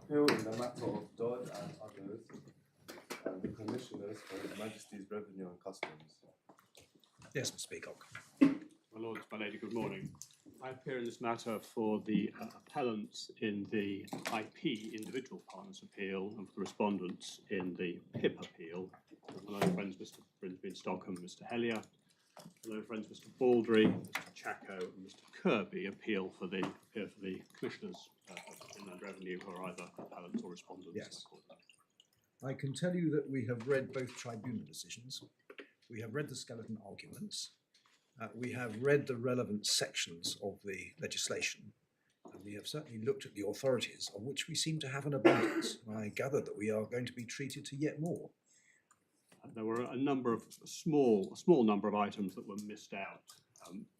appeal in the matter of Dodd and others, and the Commissioners for His Majesty's Revenue and Customs. Yes, Mr. Peacock. My lords, my lady, good morning. I appear in this matter for the appellants in the IP individual partners appeal and for the respondents in the PIP appeal. My own friends, Mr. Brinsby Stockham, Mr. Hellier. My own friends, Mr. Baldry, Mr. Chacko, and Mr. Kirby appeal for the Commissioners of Inland Revenue, who are either appellants or respondents. Yes. I can tell you that we have read both tribunal decisions. We have read the skeleton arguments. We have read the relevant sections of the legislation. And we have certainly looked at the authorities, of which we seem to have an abundance. I gather that we are going to be treated to yet more. There were a number of a small number of items that were missed out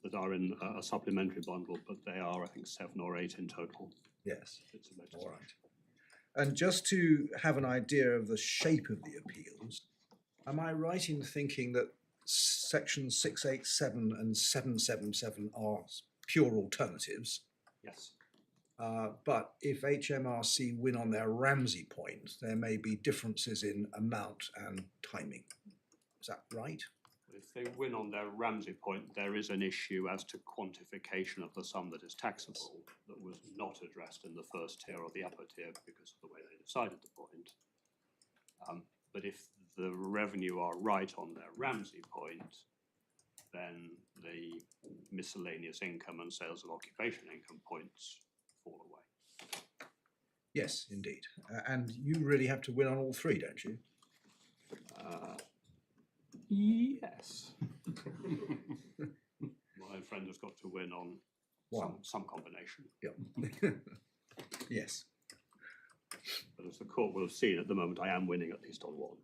that are in a supplementary bundle, but they are, I think, 7 or 8 in total. Yes. It's a all right. And just to have an idea of the shape of the appeals, am I right in thinking that sections 687 and 777 are pure alternatives? Yes. But if HMRC win on their Ramsey point, there may be differences in amount and timing. Is that right? If they win on their Ramsey point, there is an issue as to quantification of the sum that is taxable that was not addressed in the first tier or the upper tier because of the way they decided the point. But if the revenue are right on their Ramsey point, then the miscellaneous income and sales of occupation income points fall away. Yes, indeed. And you really have to win on all 3, don't you? Yes. My friend has got to win on some combination. Yeah. Yes. But as the court will have seen, at the moment I am winning at least on 1.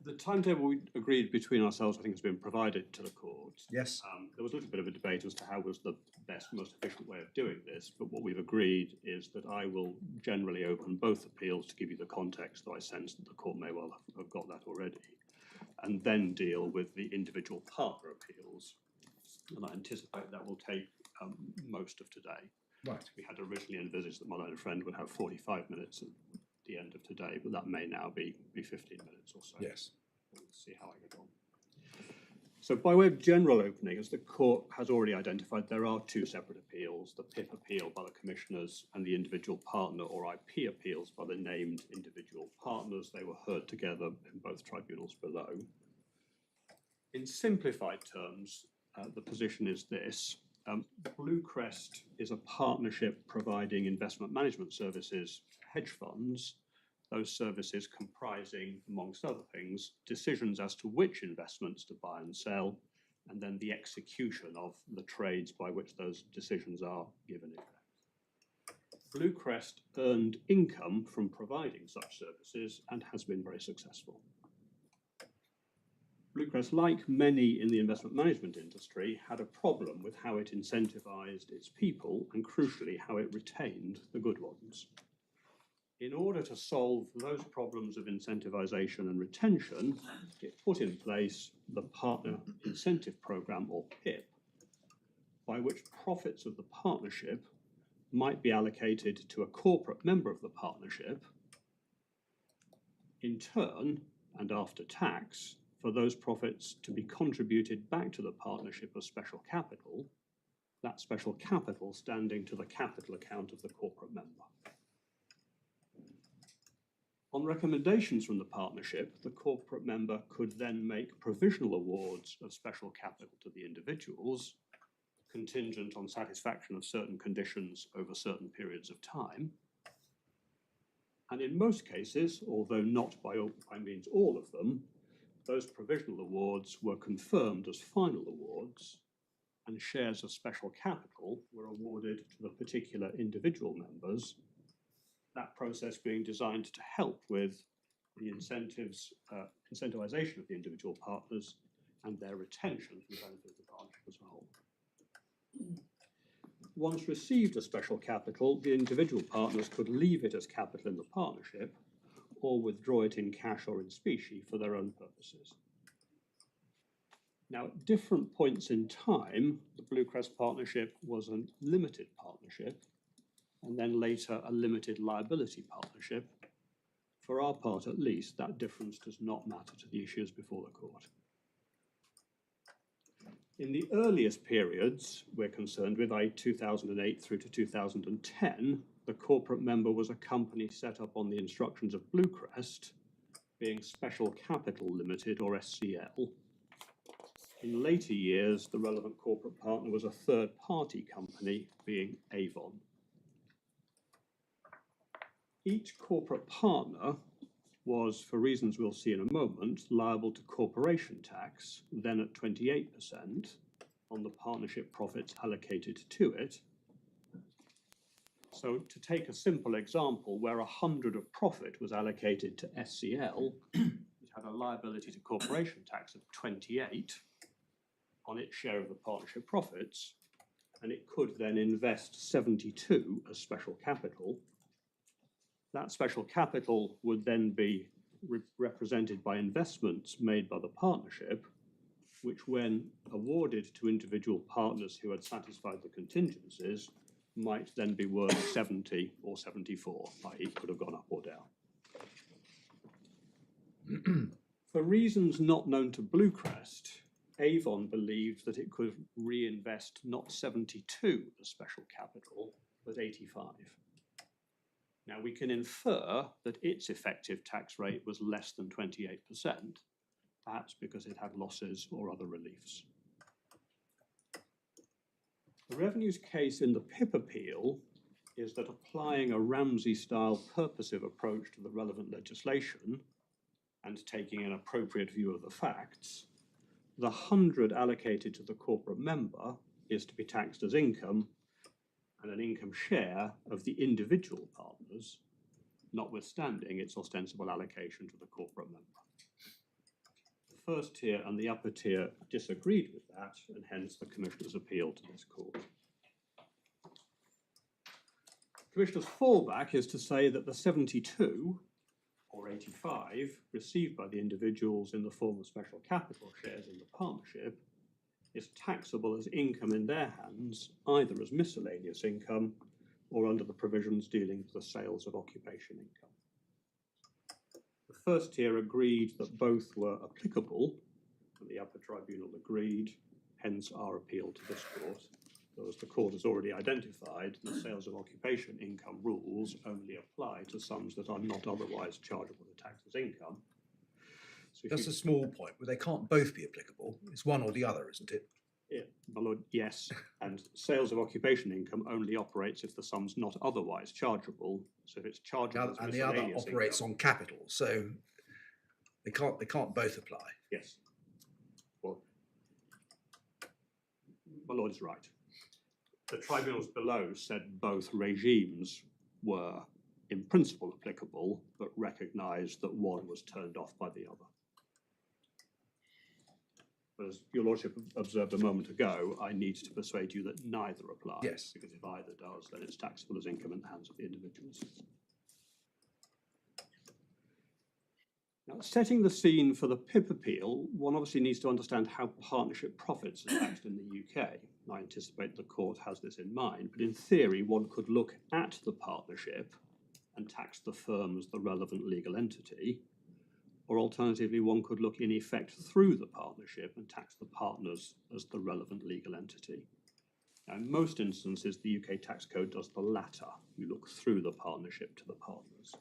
The timetable we agreed between ourselves, I think, has been provided to the court. Yes. There was a little bit of a debate as to how was the best, most efficient way of doing this, but what we've agreed is that I will generally open both appeals to give you the context, though I sense that the court may well have got that already, and then deal with the individual partner appeals. And I anticipate that will take most of today. Right. We had originally envisaged that my own friend would have 45 minutes at the end of today, but that may now be 15 minutes or so. Yes. We'll see how I get on. So by way of general opening, as the court has already identified, there are 2 separate appeals, the PIP appeal by the Commissioners and the individual partner or IP appeals by the named individual partners. They were heard together in both tribunals below. In simplified terms, the position is this. BlueCrest is a partnership providing investment management services to hedge funds, those services comprising, amongst other things, decisions as to which investments to buy and sell, and then the execution of the trades by which those decisions are given effect. BlueCrest earned income from providing such services and has been very successful. BlueCrest, like many in the investment management industry, had a problem with how it incentivized its people and, crucially, how it retained the good ones. In order to solve those problems of incentivization and retention, it put in place the Partner Incentive Program, or PIP, by which profits of the partnership might be allocated to a corporate member of the partnership, in turn, and after tax, for those profits to be contributed back to the partnership as special capital, that special capital standing to the capital account of the corporate member. On recommendations from the partnership, the corporate member could then make provisional awards of special capital to the individuals, contingent on satisfaction of certain conditions over certain periods of time. And in most cases, although not by means all of them, those provisional awards were confirmed as final awards, and shares of special capital were awarded to the particular individual members, that process being designed to help with the incentivization of the individual partners and their retention for the benefit of the partnership as a whole. Once received as special capital, the individual partners could leave it as capital in the partnership or withdraw it in cash or in specie for their own purposes. Now, at different points in time, the BlueCrest partnership was a limited partnership, and then later a limited liability partnership, for our part at least, that difference does not matter to the issues before the court. In the earliest periods we're concerned with, i.e. 2008 through to 2010, the corporate member was a company set up on the instructions of BlueCrest, being Special Capital Limited or SCL. In later years, the relevant corporate partner was a third-party company, being Avon. Each corporate partner was, for reasons we'll see in a moment, liable to corporation tax, then at 28%, on the partnership profits allocated to it. So to take a simple example, where 100 of profit was allocated to SCL, it had a liability to corporation tax of 28 on its share of the partnership profits, and it could then invest 72 as special capital. That special capital would then be represented by investments made by the partnership, which when awarded to individual partners who had satisfied the contingencies, might then be worth 70 or 74, i.e. could have gone up or down. For reasons not known to BlueCrest, Avon believed that it could reinvest not 72 as special capital, but 85. Now we can infer that its effective tax rate was less than 28%, perhaps because it had losses or other reliefs. The revenues case in the PIP appeal is that applying a Ramsey-style purposive approach to the relevant legislation and taking an appropriate view of the facts, the 100 allocated to the corporate member is to be taxed as income and an income share of the individual partners, notwithstanding its ostensible allocation to the corporate member. The first tier and the upper tier disagreed with that, and hence the Commissioner's appeal to this court. Commissioner's fallback is to say that the 72 or 85 received by the individuals in the form of special capital shares in the partnership is taxable as income in their hands, either as miscellaneous income or under the provisions dealing with the sales of occupation income. The first tier agreed that both were applicable, and the Upper Tribunal agreed, hence our appeal to this court. Though as the court has already identified, the sales of occupation income rules only apply to sums that are not otherwise chargeable to tax as income. So Just a small point, but they can't both be applicable. It's one or the other, isn't it? Yeah, my lord, yes. And sales of occupation income only operates if the sum's not otherwise chargeable. So if it's chargeable, And the other operates on capital, so they can't both apply. Yes. Well, my lord is right. The tribunals below said both regimes were in principle applicable, but recognised that one was turned off by the other. But as your lordship observed a moment ago, I need to persuade you that neither applies. Yes. Because if either does, then it's taxable as income in the hands of the individuals. Now, setting the scene for the PIP appeal, one obviously needs to understand how partnership profits are taxed in the UK. I anticipate the court has this in mind, but in theory, one could look at the partnership and tax the firm as the relevant legal entity, or alternatively, one could look in effect through the partnership and tax the partners as the relevant legal entity. Now, in most instances, the UK tax code does the latter. You look through the partnership to the partners.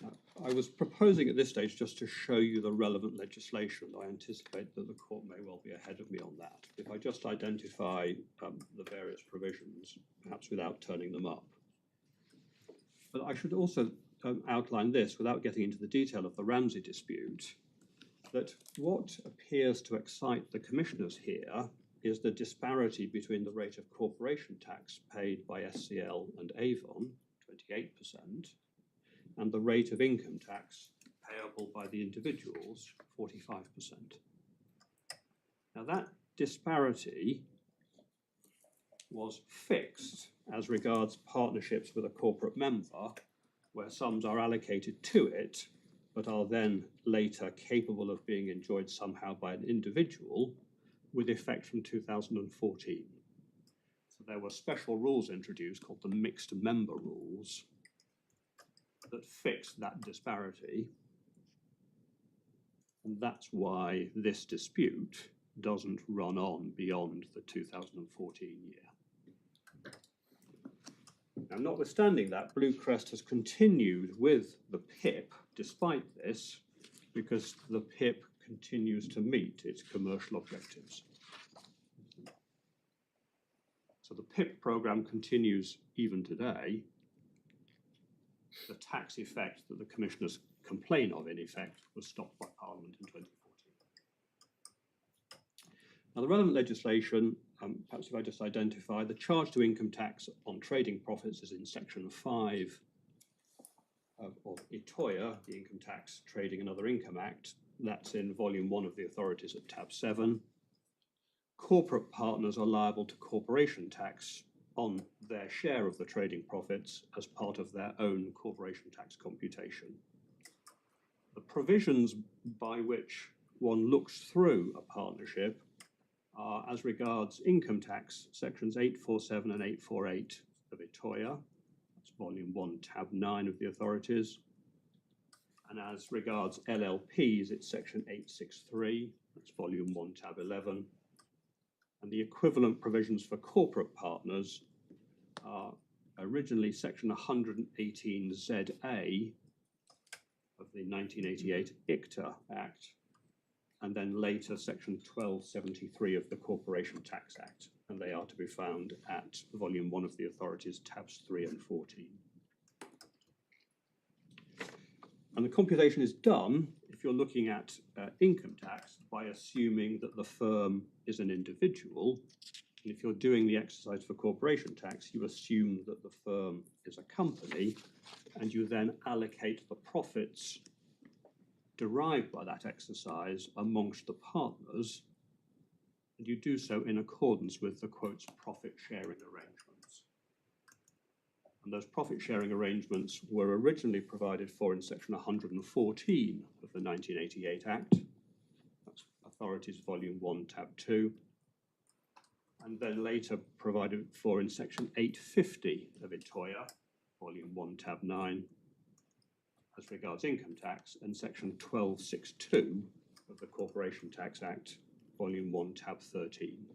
Now, I was proposing at this stage just to show you the relevant legislation. I anticipate that the court may well be ahead of me on that. If I just identify the various provisions, perhaps without turning them up. But I should also outline this, without getting into the detail of the Ramsey dispute, that what appears to excite the commissioners here is the disparity between the rate of corporation tax paid by SCL and Avon, 28%, and the rate of income tax payable by the individuals, 45%. Now that disparity was fixed as regards partnerships with a corporate member, where sums are allocated to it, but are then later capable of being enjoyed somehow by an individual, with effect from 2014. So there were special rules introduced called the mixed member rules that fixed that disparity. And that's why this dispute doesn't run on beyond the 2014 year. Now, notwithstanding that, BlueCrest has continued with the PIP despite this, because the PIP continues to meet its commercial objectives. So the PIP program continues even today. The tax effect that the commissioners complain of, in effect, was stopped by Parliament in 2014. Now, the relevant legislation, perhaps if I just identify, the charge to income tax on trading profits is in Section 5 of ITOIA, the Income Tax, Trading and Other Income Act. That's in Volume 1 of the authorities at tab 7. Corporate partners are liable to corporation tax on their share of the trading profits as part of their own corporation tax computation. The provisions by which one looks through a partnership are, as regards income tax, sections 847 and 848 of ITOIA, that's volume 1, tab 9 of the authorities. And as regards LLPs, it's section 863, that's volume 1, tab 11. And the equivalent provisions for corporate partners are originally section 118ZA of the 1988 ICTA Act, and then later section 1273 of the Corporation Tax Act, and they are to be found at volume 1 of the authorities, tabs 3 and 14. And the computation is done, if you're looking at income tax, by assuming that the firm is an individual. And if you're doing the exercise for corporation tax, you assume that the firm is a company, and you then allocate the profits derived by that exercise amongst the partners, and you do so in accordance with the quotes profit sharing arrangements. And those profit sharing arrangements were originally provided for in section 114 of the 1988 Act. That's Authorities Volume 1, Tab 2. And then later provided for in section 850 of ITOIA, Volume 1, Tab 9, as regards income tax, and section 1262 of the Corporation Tax Act, Volume 1, Tab 13.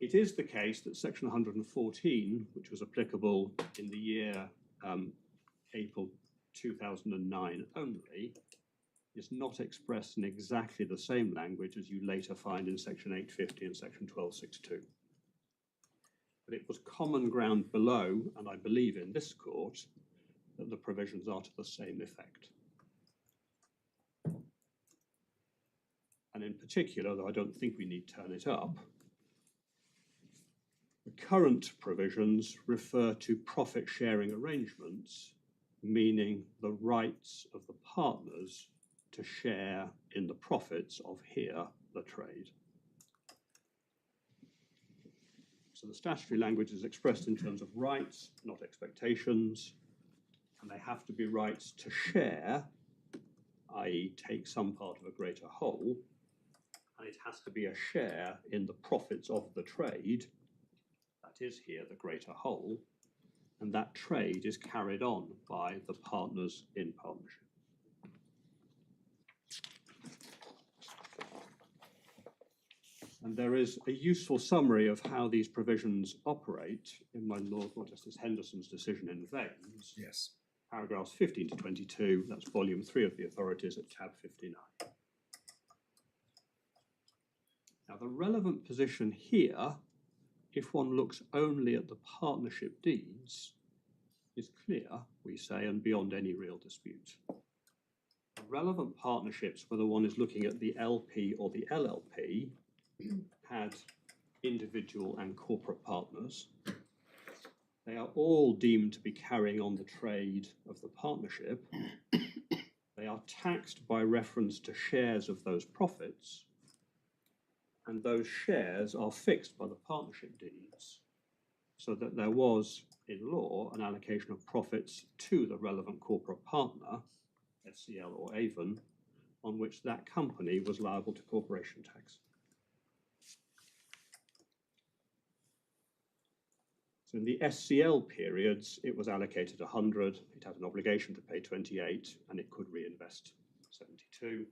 It is the case that section 114, which was applicable in the year April 2009 only, is not expressed in exactly the same language as you later find in section 850 and section 1262. But it was common ground below, and I believe in this court, that the provisions are to the same effect. And in particular, though I don't think we need turn it up, the current provisions refer to profit sharing arrangements, meaning the rights of the partners to share in the profits of here, the trade. So the statutory language is expressed in terms of rights, not expectations, and they have to be rights to share, i.e. take some part of a greater whole, and it has to be a share in the profits of the trade, that is here the greater whole, and that trade is carried on by the partners in partnership. And there is a useful summary of how these provisions operate in my Lord Justice Henderson's decision in Vanes. Yes. Paragraphs 15 to 22, that's volume 3 of the authorities at tab 59. Now the relevant position here, if one looks only at the partnership deeds, is clear, we say, and beyond any real dispute. The relevant partnerships, whether one is looking at the LP or the LLP, had individual and corporate partners. They are all deemed to be carrying on the trade of the partnership. They are taxed by reference to shares of those profits, and those shares are fixed by the partnership deeds, so that there was, in law, an allocation of profits to the relevant corporate partner, SCL or Avon, on which that company was liable to corporation tax. So in the SCL periods, it was allocated 100, it had an obligation to pay 28, and it could reinvest 72.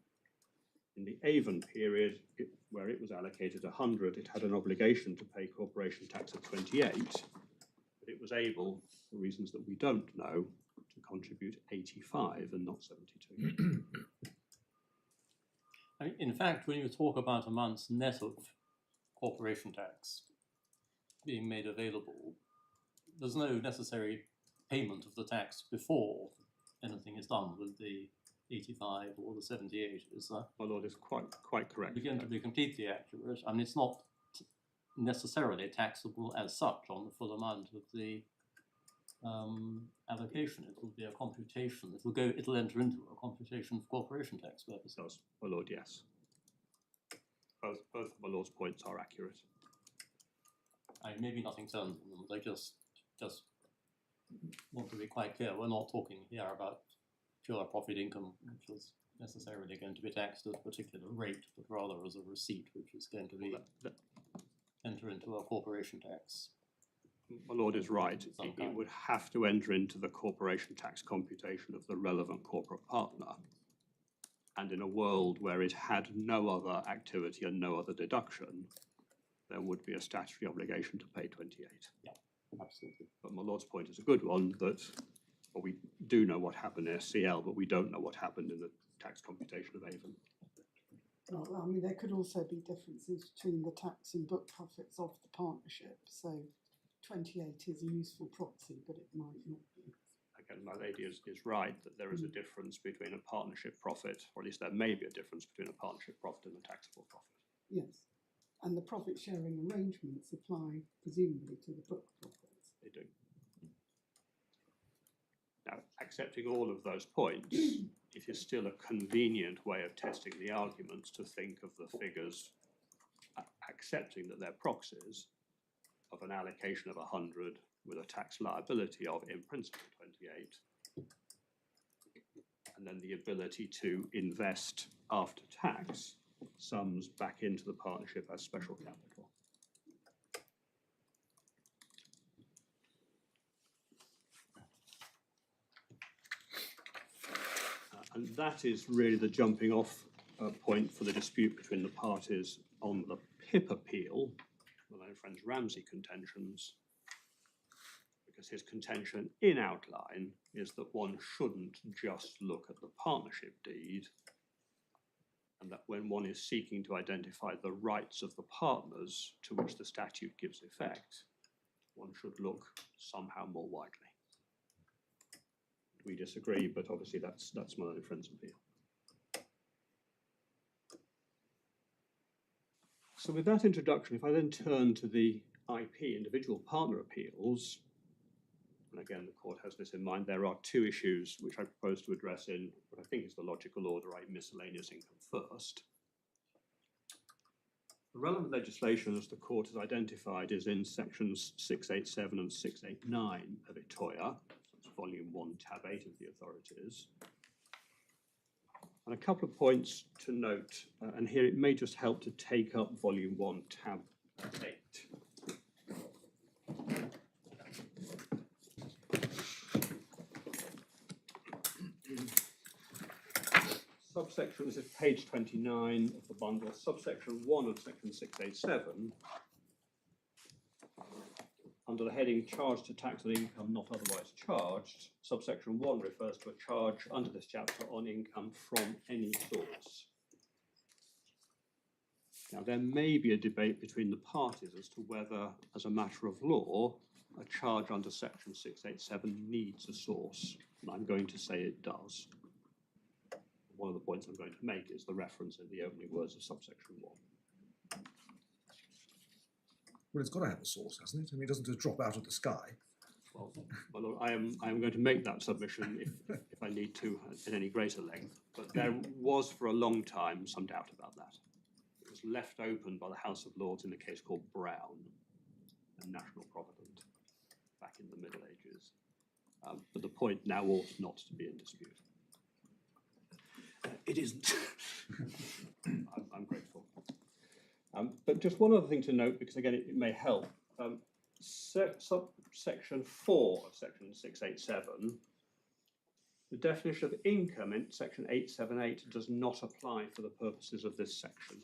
In the Avon period, where it was allocated 100, it had an obligation to pay corporation tax of 28, but it was able, for reasons that we don't know, to contribute 85 and not 72. I mean, in fact, when you talk about amounts net of corporation tax being made available, there's no necessary payment of the tax before anything is done with the 85 or the 78, is that? My lord is quite correct. Begin to be completely accurate. I mean, it's not necessarily taxable as such on the full amount of the allocation. It will be a computation. It'll enter into a computation for corporation tax purposes. Does, my lord, yes. Both of my lord's points are accurate. I mean, maybe nothing turns on them. They just want to be quite clear. We're not talking here about pure profit income, which is necessarily going to be taxed at a particular rate, but rather as a receipt, which is going to be enter into a corporation tax. My lord is right. It would have to enter into the corporation tax computation of the relevant corporate partner. And in a world where it had no other activity and no other deduction, there would be a statutory obligation to pay 28. Yeah, absolutely. But my lord's point is a good one, that well, we do know what happened in SCL, but we don't know what happened in the tax computation of Avon. Well, I mean, there could also be differences between the tax and book profits of the partnership. So 28 is a useful proxy, but it might not be. Again, my lady is right that there is a difference between a partnership profit, or at least there may be a difference between a partnership profit and a taxable profit. Yes. And the profit sharing arrangements apply presumably to the book profits. They do. Now, accepting all of those points, it is still a convenient way of testing the arguments to think of the figures, accepting that they're proxies of an allocation of 100 with a tax liability of, in principle, 28, and then the ability to invest after tax sums back into the partnership as special capital. And that is really the jumping off point for the dispute between the parties on the PIP appeal, with my friend's Ramsey contentions, because his contention in outline is that one shouldn't just look at the partnership deed, and that when one is seeking to identify the rights of the partners to which the statute gives effect, one should look somehow more widely. We disagree, but obviously that's my own friend's appeal. So with that introduction, if I then turn to the IP individual partner appeals, and again the court has this in mind, there are two issues which I propose to address in what I think is the logical order, miscellaneous income first. The relevant legislation, as the court has identified, is in sections 687 and 689 of ITOIA. Volume 1, tab 8 of the authorities. And a couple of points to note, and here it may just help to take up volume 1, tab 8. Subsection, this is page 29 of the bundle, subsection 1 of section 687. Under the heading charge to tax on income not otherwise charged, subsection 1 refers to a charge under this chapter on income from any source. Now, there may be a debate between the parties as to whether, as a matter of law, a charge under section 687 needs a source, and I'm going to say it does. One of the points I'm going to make is the reference in the opening words of subsection 1. Well, it's got to have a source, hasn't it? I mean, it doesn't just drop out of the sky. Well, I am going to make that submission if I need to at any greater length. But there was for a long time some doubt about that. It was left open by the House of Lords in a case called Brown, a national provident, back in the Middle Ages. But the point now ought not to be in dispute. It isn't. I'm grateful. But just one other thing to note, because again it may help. section 4 of section 687, the definition of income in section 878 does not apply for the purposes of this section.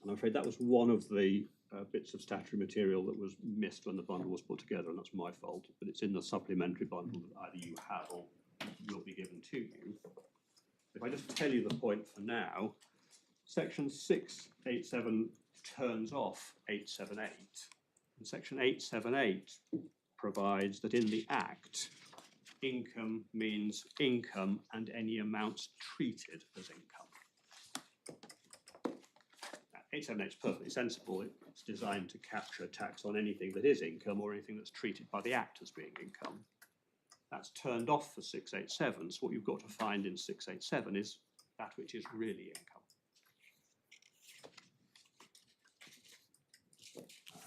And I'm afraid that was one of the bits of statutory material that was missed when the bundle was put together, and that's my fault, but it's in the supplementary bundle that either you have or will be given to you. If I just tell you the point for now, section 687 turns off 878, and section 878 provides that in the Act, income means income and any amounts treated as income. 878 is perfectly sensible. It's designed to capture tax on anything that is income or anything that's treated by the Act as being income. That's turned off for 687, so what you've got to find in 687 is that which is really income.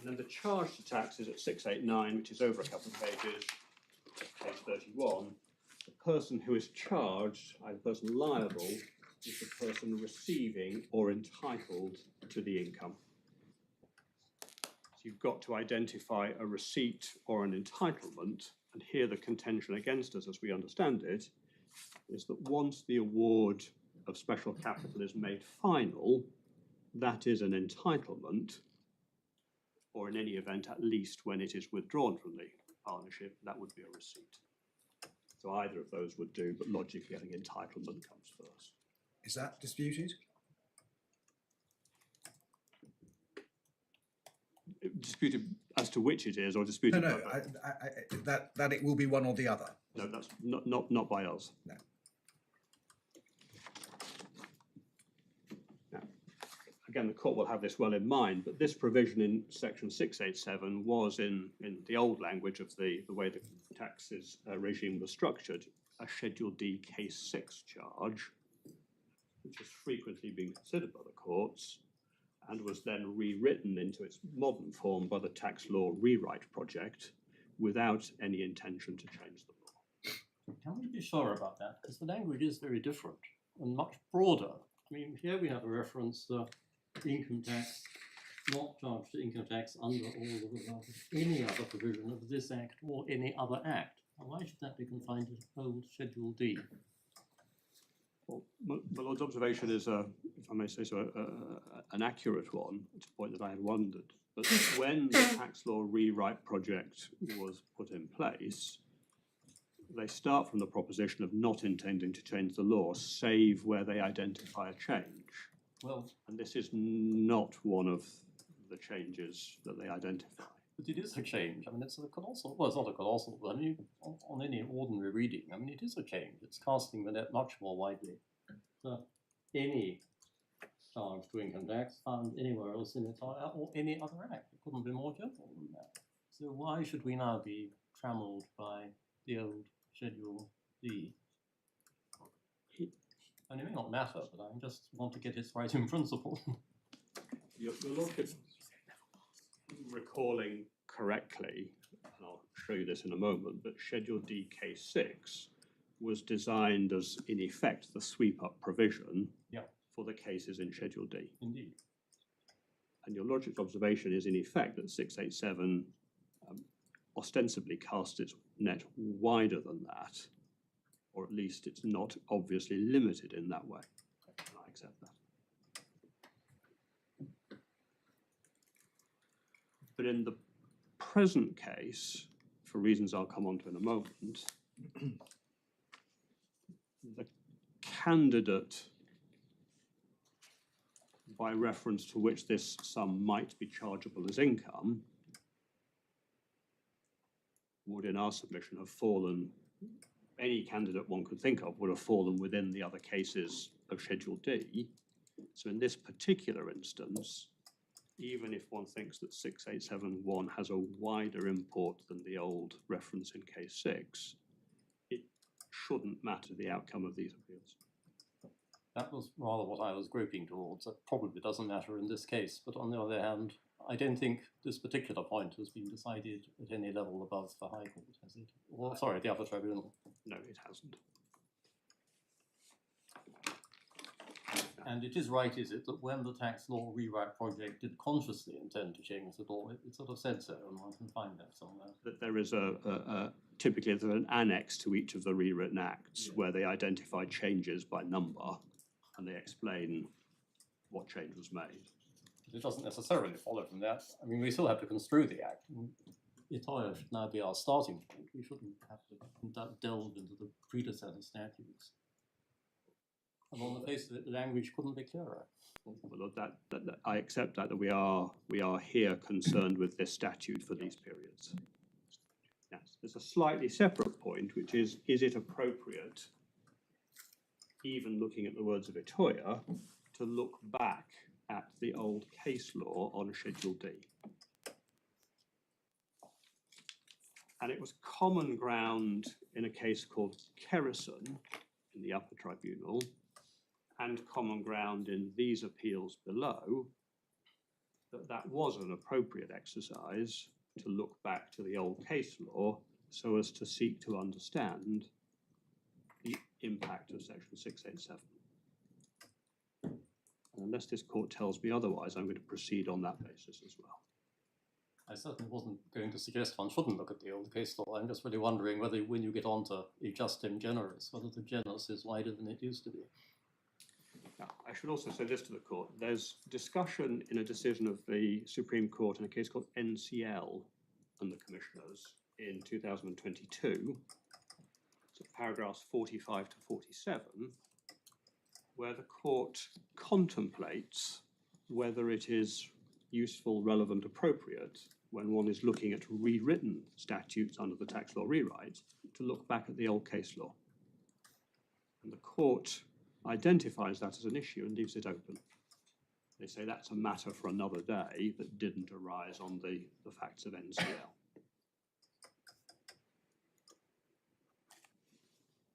And then the charge to tax is at 689, which is over a couple of pages, page 31. The person who is charged, either the person liable, is the person receiving or entitled to the income. So you've got to identify a receipt or an entitlement, and here the contention against us, as we understand it, is that once the award of special capital is made final, that is an entitlement, or in any event, at least when it is withdrawn from the partnership, that would be a receipt. So either of those would do, but logically I think entitlement comes first. Is that disputed? Disputed as to which it is, or disputed? No, that it will be one or the other. No, that's not by us. No. Now, again, the court will have this well in mind, but this provision in section 687 was in the old language of the way the taxes regime was structured, a Schedule D Case 6 charge, which has frequently been considered by the courts and was then rewritten into its modern form by the Tax Law Rewrite Project without any intention to change the law. Can we be sure about that? Because the language is very different and much broader. I mean, here we have a reference to income tax, not charged to income tax under or without any other provision of this Act or any other Act. Now, why should that be confined to old Schedule D? Well, my Lord's observation is, if I may say so, an accurate one. It's a point that I had wondered. But when the Tax Law Rewrite Project was put in place, they start from the proposition of not intending to change the law, save where they identify a change. Well, And this is not one of the changes that they identify. but it is a change. I mean, it's a colossal, well, it's not a colossal, but I mean, on any ordinary reading, I mean, it is a change. It's casting the net much more widely. So any charge to income tax found anywhere else in it or any other Act. It couldn't be more general than that. So why should we now be trammelled by the old Schedule D? And it may not matter, but I just want to get it right in principle. Your Lordship, recalling correctly, and I'll show you this in a moment, but Schedule D Case 6 was designed as, in effect, the sweep-up provision for the cases in Schedule D. Indeed. And your Lordship's observation is, in effect, that 687 ostensibly casts its net wider than that, or at least it's not obviously limited in that way. And I accept that. But in the present case, for reasons I'll come on to in a moment, the candidate by reference to which this sum might be chargeable as income would, in our submission, have fallen, any candidate one could think of would have fallen within the other cases of Schedule D. So in this particular instance, even if one thinks that 6871 has a wider import than the old reference in Case 6, it shouldn't matter the outcome of these appeals. That was rather what I was groping towards. That probably doesn't matter in this case, but on the other hand, I don't think this particular point has been decided at any level above the High Court, has it? Or, sorry, the Upper Tribunal. No, it hasn't. And it is right, is it, that when the tax law rewrite project did consciously intend to change the law, it sort of said so, and one can find that somewhere. That there is typically there's an annex to each of the rewritten acts where they identify changes by number and they explain what change was made. It doesn't necessarily follow from that. I mean, we still have to construe the act. Itoya should now be our starting point. We shouldn't have to delve into the predecessor statutes. And on the face of it, the language couldn't be clearer. Well, that I accept that we are here concerned with this statute for these periods. Yes, there's a slightly separate point, which is it appropriate, even looking at the words of Itoya, to look back at the old case law on Schedule D? And it was common ground in a case called Kerrison in the Upper Tribunal, and common ground in these appeals below, that was an appropriate exercise to look back to the old case law so as to seek to understand the impact of Section 687. And unless this court tells me otherwise, I'm going to proceed on that basis as well. I certainly wasn't going to suggest one shouldn't look at the old case law. I'm just really wondering whether, when you get on to a justem generis, whether the genus is wider than it used to be. Now, I should also say this to the court. There's discussion in a decision of the Supreme Court in a case called NCL and the Commissioners in 2022, so paragraphs 45 to 47, where the court contemplates whether it is useful, relevant, appropriate when one is looking at rewritten statutes under the tax law rewrite to look back at the old case law. And the court identifies that as an issue and leaves it open. They say that's a matter for another day that didn't arise on the facts of NCL.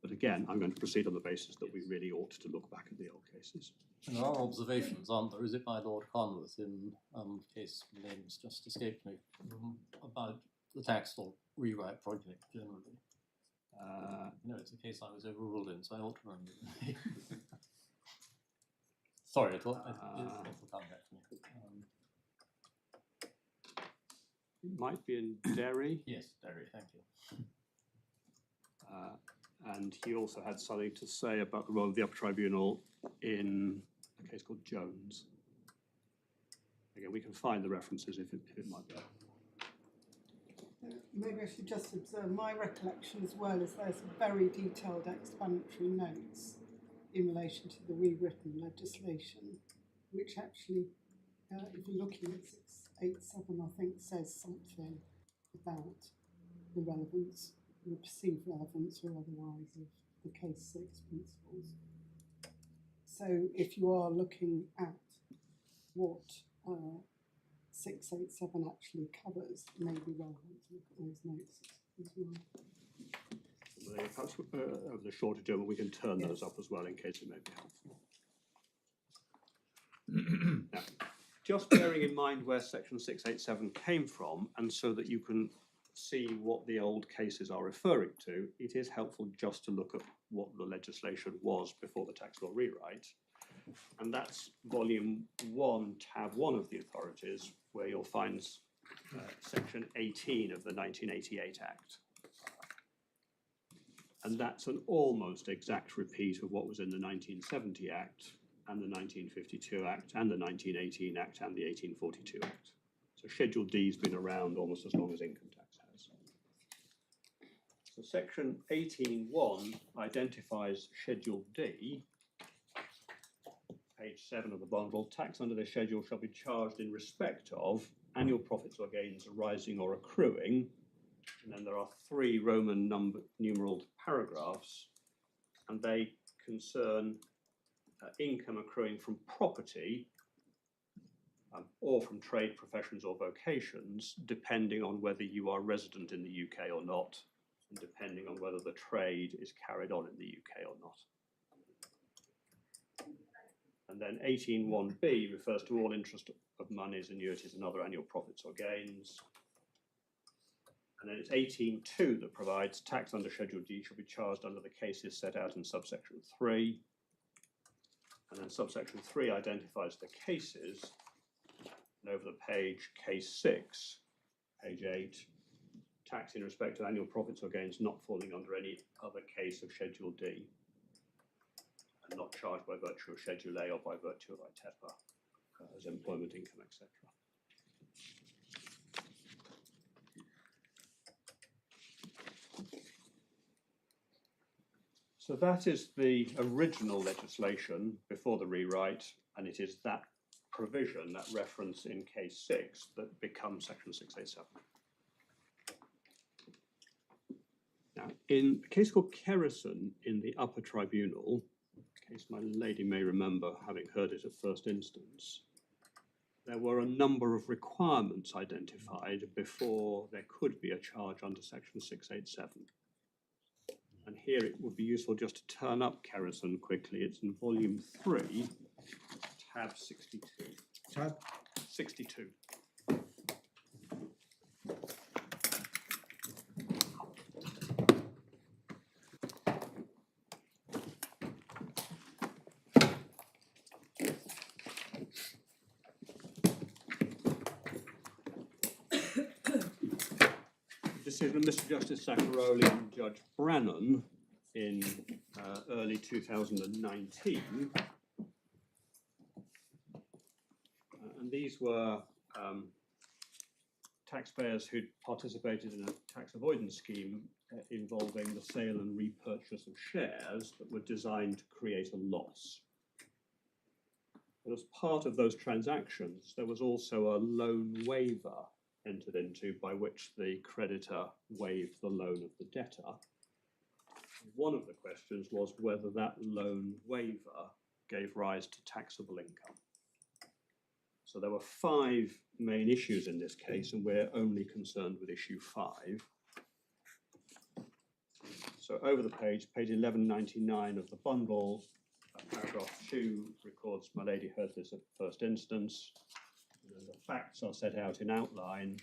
But again, I'm going to proceed on the basis that we really ought to look back at the old cases. And there are observations, aren't there? Is it by Lord Conworth in case names just escaped me, about the tax law rewrite project generally? No, it's a case I was overruled in, so I ought to remember. Sorry, it'll come back to me. It might be in Derry. Yes, Derry, thank you. And he also had something to say about the role of the Upper Tribunal in a case called Jones. Again, we can find the references if it might be. Maybe I should just observe my recollection as well is there's very detailed explanatory notes in relation to the rewritten legislation, which actually, if you're looking at 687, I think says something about the relevance, the perceived relevance or otherwise of the case 6 principles. So if you are looking at what 687 actually covers, it may be relevant to look at those notes as well. Perhaps over the shorter term, we can turn those up as well in case it may be helpful. Now, just bearing in mind where Section 687 came from, and so that you can see what the old cases are referring to, it is helpful just to look at what the legislation was before the tax law rewrite. And that's volume 1, tab 1 of the authorities, where you'll find section 18 of the 1988 Act. And that's an almost exact repeat of what was in the 1970 Act and the 1952 Act and the 1918 Act and the 1842 Act. So Schedule D has been around almost as long as income tax has. So section 18.1 identifies Schedule D. Page 7 of the bond rule, tax under this schedule shall be charged in respect of annual profits or gains arising or accruing. And then there are 3 Roman numeral paragraphs, and they concern income accruing from property or from trade, professions or vocations, depending on whether you are resident in the UK or not, and depending on whether the trade is carried on in the UK or not. And then 18.1b refers to all interest of monies, annuities and other annual profits or gains. And then it's 18.2 that provides tax under Schedule D shall be charged under the cases set out in subsection 3. And then subsection 3 identifies the cases. And over the page, case 6, page 8, tax in respect of annual profits or gains not falling under any other case of Schedule D and not charged by virtue of Schedule A or by virtue of ITEPA as employment income, etc. So that is the original legislation before the rewrite, and it is that provision, that reference in case 6, that becomes section 687. Now, in a case called Kerrison in the Upper Tribunal, a case my lady may remember having heard it at first instance, there were a number of requirements identified before there could be a charge under section 687. And here it would be useful just to turn up Kerrison quickly. It's in volume 3, tab 62. Tab 62. Decision of Mr. Justice Saccaroli and Judge Brannon in early 2019. And these were taxpayers who'd participated in a tax avoidance scheme involving the sale and repurchase of shares that were designed to create a loss. And as part of those transactions, there was also a loan waiver entered into by which the creditor waived the loan of the debtor. One of the questions was whether that loan waiver gave rise to taxable income. So there were 5 main issues in this case, and we're only concerned with issue 5. So over the page 1199 of the bundle, paragraph 2 records my lady heard this at first instance. And the facts are set out in outline.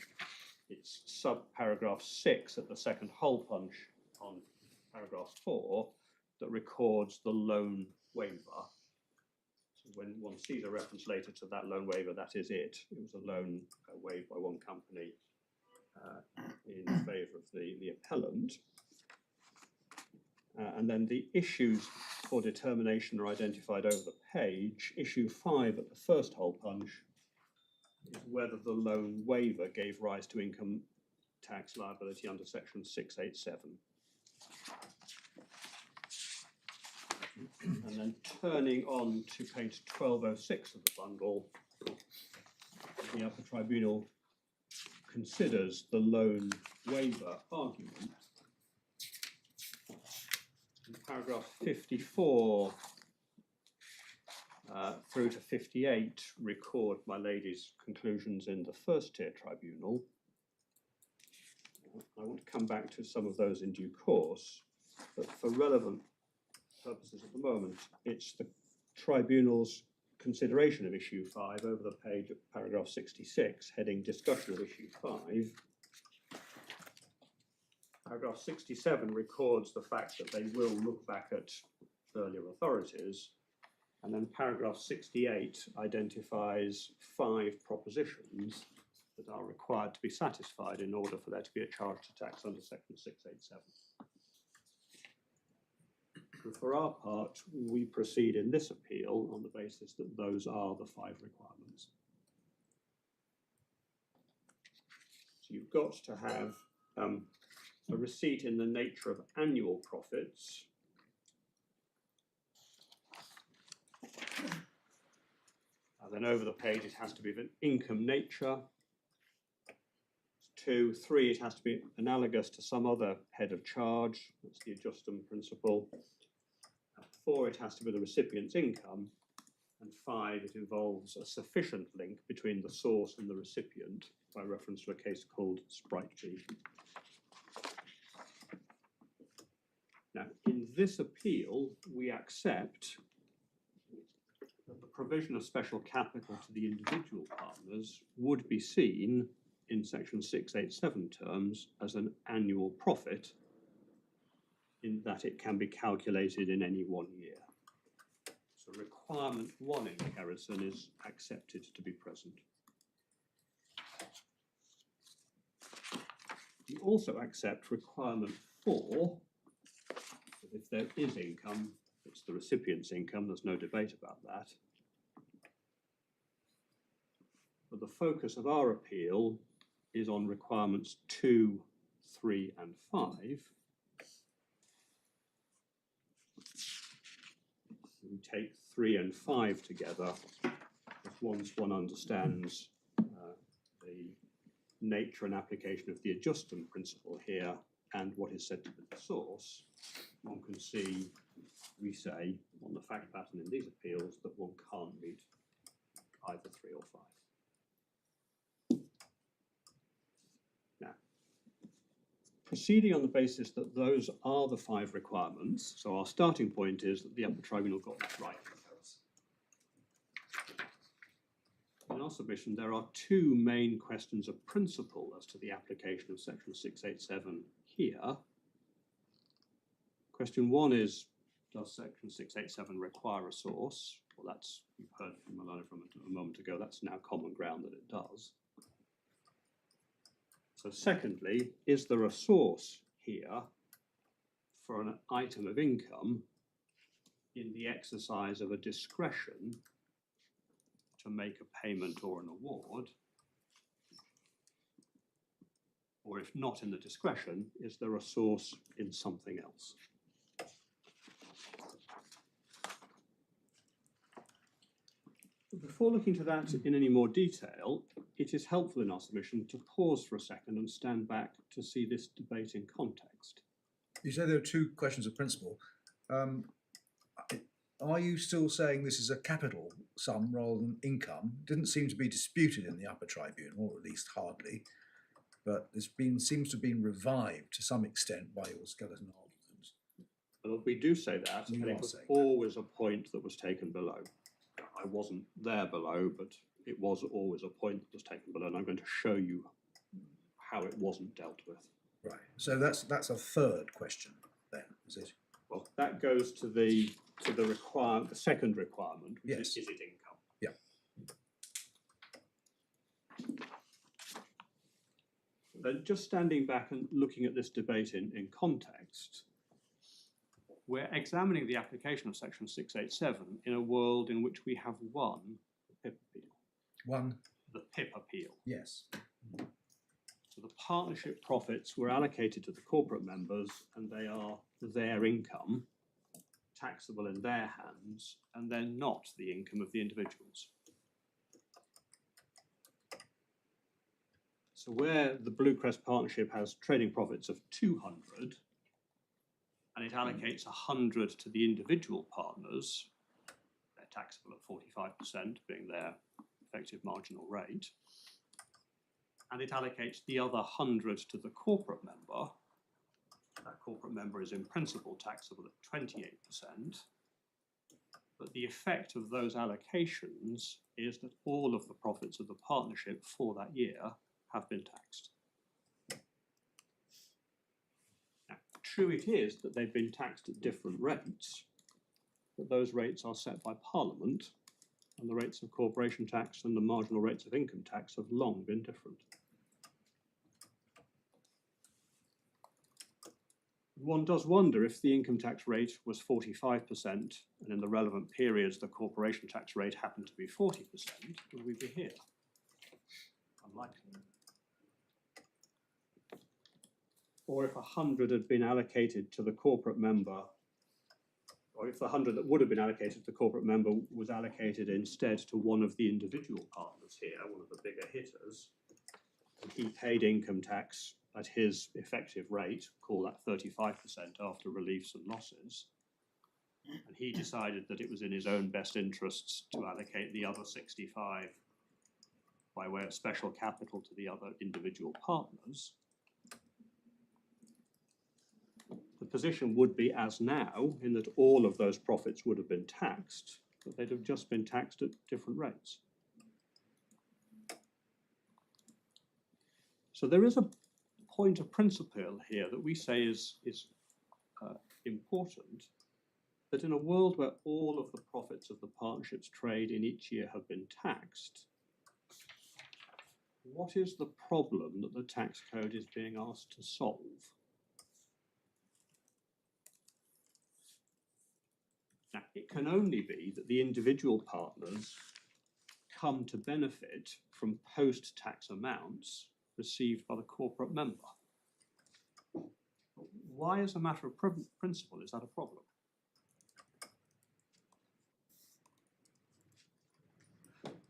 It's sub-paragraph 6 at the second hole punch on paragraph 4 that records the loan waiver. So when one sees a reference later to that loan waiver, that is it. It was a loan waived by one company in favour of the appellant. And then the issues for determination are identified over the page. Issue 5 at the first hole punch is whether the loan waiver gave rise to income tax liability under section 687. And then turning on to page 1206 of the bundle, the Upper Tribunal considers the loan waiver argument. In paragraph 54 through to 58 record my lady's conclusions in the First-tier Tribunal. I want to come back to some of those in due course, but for relevant purposes at the moment, it's the Tribunal's consideration of issue 5 over the page at paragraph 66, heading discussion of issue 5. Paragraph 67 records the fact that they will look back at earlier authorities. And then paragraph 68 identifies 5 propositions that are required to be satisfied in order for there to be a charge to tax under section 687. And for our part, we proceed in this appeal on the basis that those are the 5 requirements. So you've got to have a receipt in the nature of annual profits, and then over the page it has to be of an income nature. 2, 3, it has to be analogous to some other head of charge, that's the adjustum principle. 4, it has to be the recipient's income, and 5, it involves a sufficient link between the source and the recipient by reference to a case called Sprite G. Now, in this appeal, we accept that the provision of special capital to the individual partners would be seen in section 687 terms as an annual profit, in that it can be calculated in any one year. So requirement 1 in Harrison is accepted to be present. We also accept requirement 4, that if there is income, it's the recipient's income, there's no debate about that. But the focus of our appeal is on requirements 2, 3 and 5. We take 3 and 5 together, once one understands the nature and application of the adjustment principle here and what is said to be the source, one can see, we say, on the fact pattern in these appeals, that one can't meet either 3 or 5. Now, proceeding on the basis that those are the 5 requirements, so our starting point is that the Upper Tribunal got that right. In our submission, there are 2 main questions of principle as to the application of section 687 here. Question 1 is, does section 687 require a source? Well, that's, you've heard from Alana from a moment ago, that's now common ground that it does. So secondly, is there a source here for an item of income in the exercise of a discretion to make a payment or an award? Or if not in the discretion, is there a source in something else? Before looking to that in any more detail, it is helpful in our submission to pause for a second and stand back to see this debate in context. You say there are 2 questions of principle. Are you still saying this is a capital sum rather than income? Didn't seem to be disputed in the Upper Tribunal, or at least hardly, but it's been, seems to have been revived to some extent by your skeleton argument. Well, we do say that, You and it are was saying always a point that was taken below. I wasn't there below, but it was always a point that was taken below, and I'm going to show you how it wasn't dealt with. Right. So that's a 3rd question then, is it? Well, that goes to the requirement, the second requirement, which Yes. is it income? Yeah. Then just standing back and looking at this debate in context, we're examining the application of section 687 in a world in which we have won the PIP appeal. One, The PIP appeal. yes. So the partnership profits were allocated to the corporate members, and they are their income, taxable in their hands, and they're not the income of the individuals. So where the BlueCrest partnership has trading profits of 200, and it allocates 100 to the individual partners, they're taxable at 45%, being their effective marginal rate, and it allocates the other 100 to the corporate member, that corporate member is in principle taxable at 28%, but the effect of those allocations is that all of the profits of the partnership for that year have been taxed. Now, true it is that they've been taxed at different rates, but those rates are set by Parliament, and the rates of corporation tax and the marginal rates of income tax have long been different. One does wonder if the income tax rate was 45% and in the relevant periods the corporation tax rate happened to be 40%, would we be here? Unlikely. Or if 100 had been allocated to the corporate member, or if the 100 that would have been allocated to the corporate member was allocated instead to one of the individual partners here, one of the bigger hitters, and he paid income tax at his effective rate, call that 35% after reliefs and losses, and he decided that it was in his own best interests to allocate the other 65 by way of special capital to the other individual partners, the position would be as now, in that all of those profits would have been taxed, but they'd have just been taxed at different rates. So there is a point of principle here that we say is important, that in a world where all of the profits of the partnership's trade in each year have been taxed, what is the problem that the tax code is being asked to solve? Now, it can only be that the individual partners come to benefit from post-tax amounts received by the corporate member. Why, as a matter of principle, is that a problem?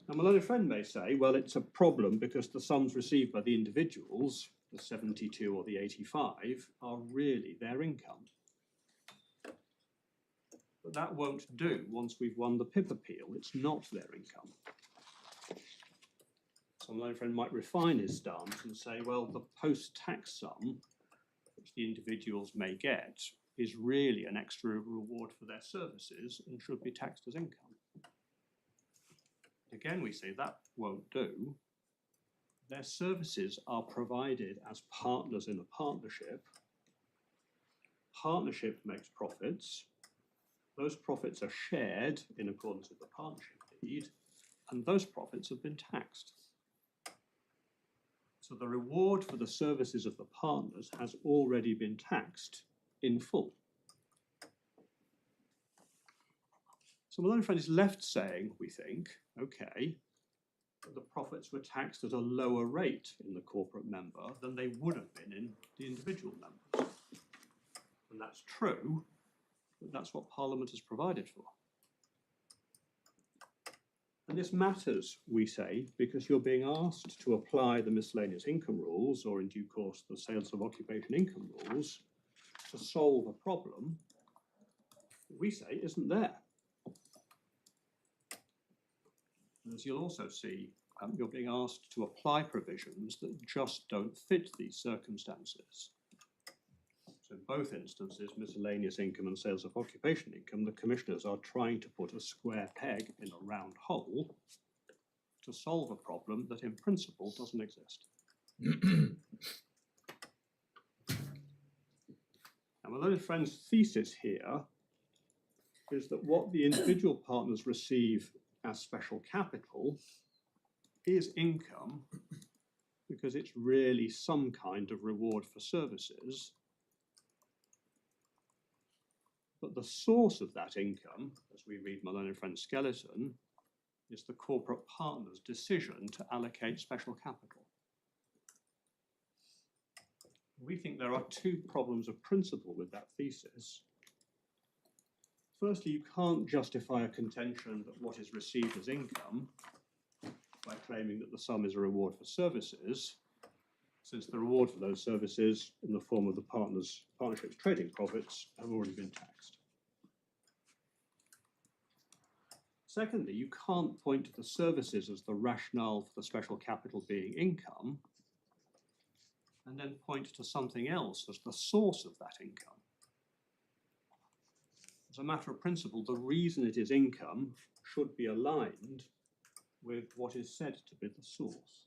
Now, my learned friend may say, well, it's a problem because the sums received by the individuals, the 72 or the 85, are really their income. But that won't do once we've won the PIP appeal. It's not their income. So my learned friend might refine his stance and say, well, the post-tax sum which the individuals may get is really an extra reward for their services and should be taxed as income. Again, we say that won't do. Their services are provided as partners in a partnership. Partnership makes profits. Those profits are shared in accordance with the partnership deed, and those profits have been taxed. So the reward for the services of the partners has already been taxed in full. So my learned friend is left saying, we think, okay, the profits were taxed at a lower rate in the corporate member than they would have been in the individual members. And that's true, but that's what Parliament has provided for. And this matters, we say, because you're being asked to apply the miscellaneous income rules, or in due course the sales of occupation income rules, to solve a problem that we say isn't there. And as you'll also see, you're being asked to apply provisions that just don't fit these circumstances. So in both instances, miscellaneous income and sales of occupation income, the commissioners are trying to put a square peg in a round hole to solve a problem that in principle doesn't exist. Now, my learned friend's thesis here is that what the individual partners receive as special capital is income because it's really some kind of reward for services. But the source of that income, as we read my learned friend's skeleton, is the corporate partner's decision to allocate special capital. We think there are two problems of principle with that thesis. Firstly, you can't justify a contention that what is received as income by claiming that the sum is a reward for services, since the reward for those services in the form of the partnership's trading profits have already been taxed. Secondly, you can't point to the services as the rationale for the special capital being income, and then point to something else as the source of that income. As a matter of principle, the reason it is income should be aligned with what is said to be the source.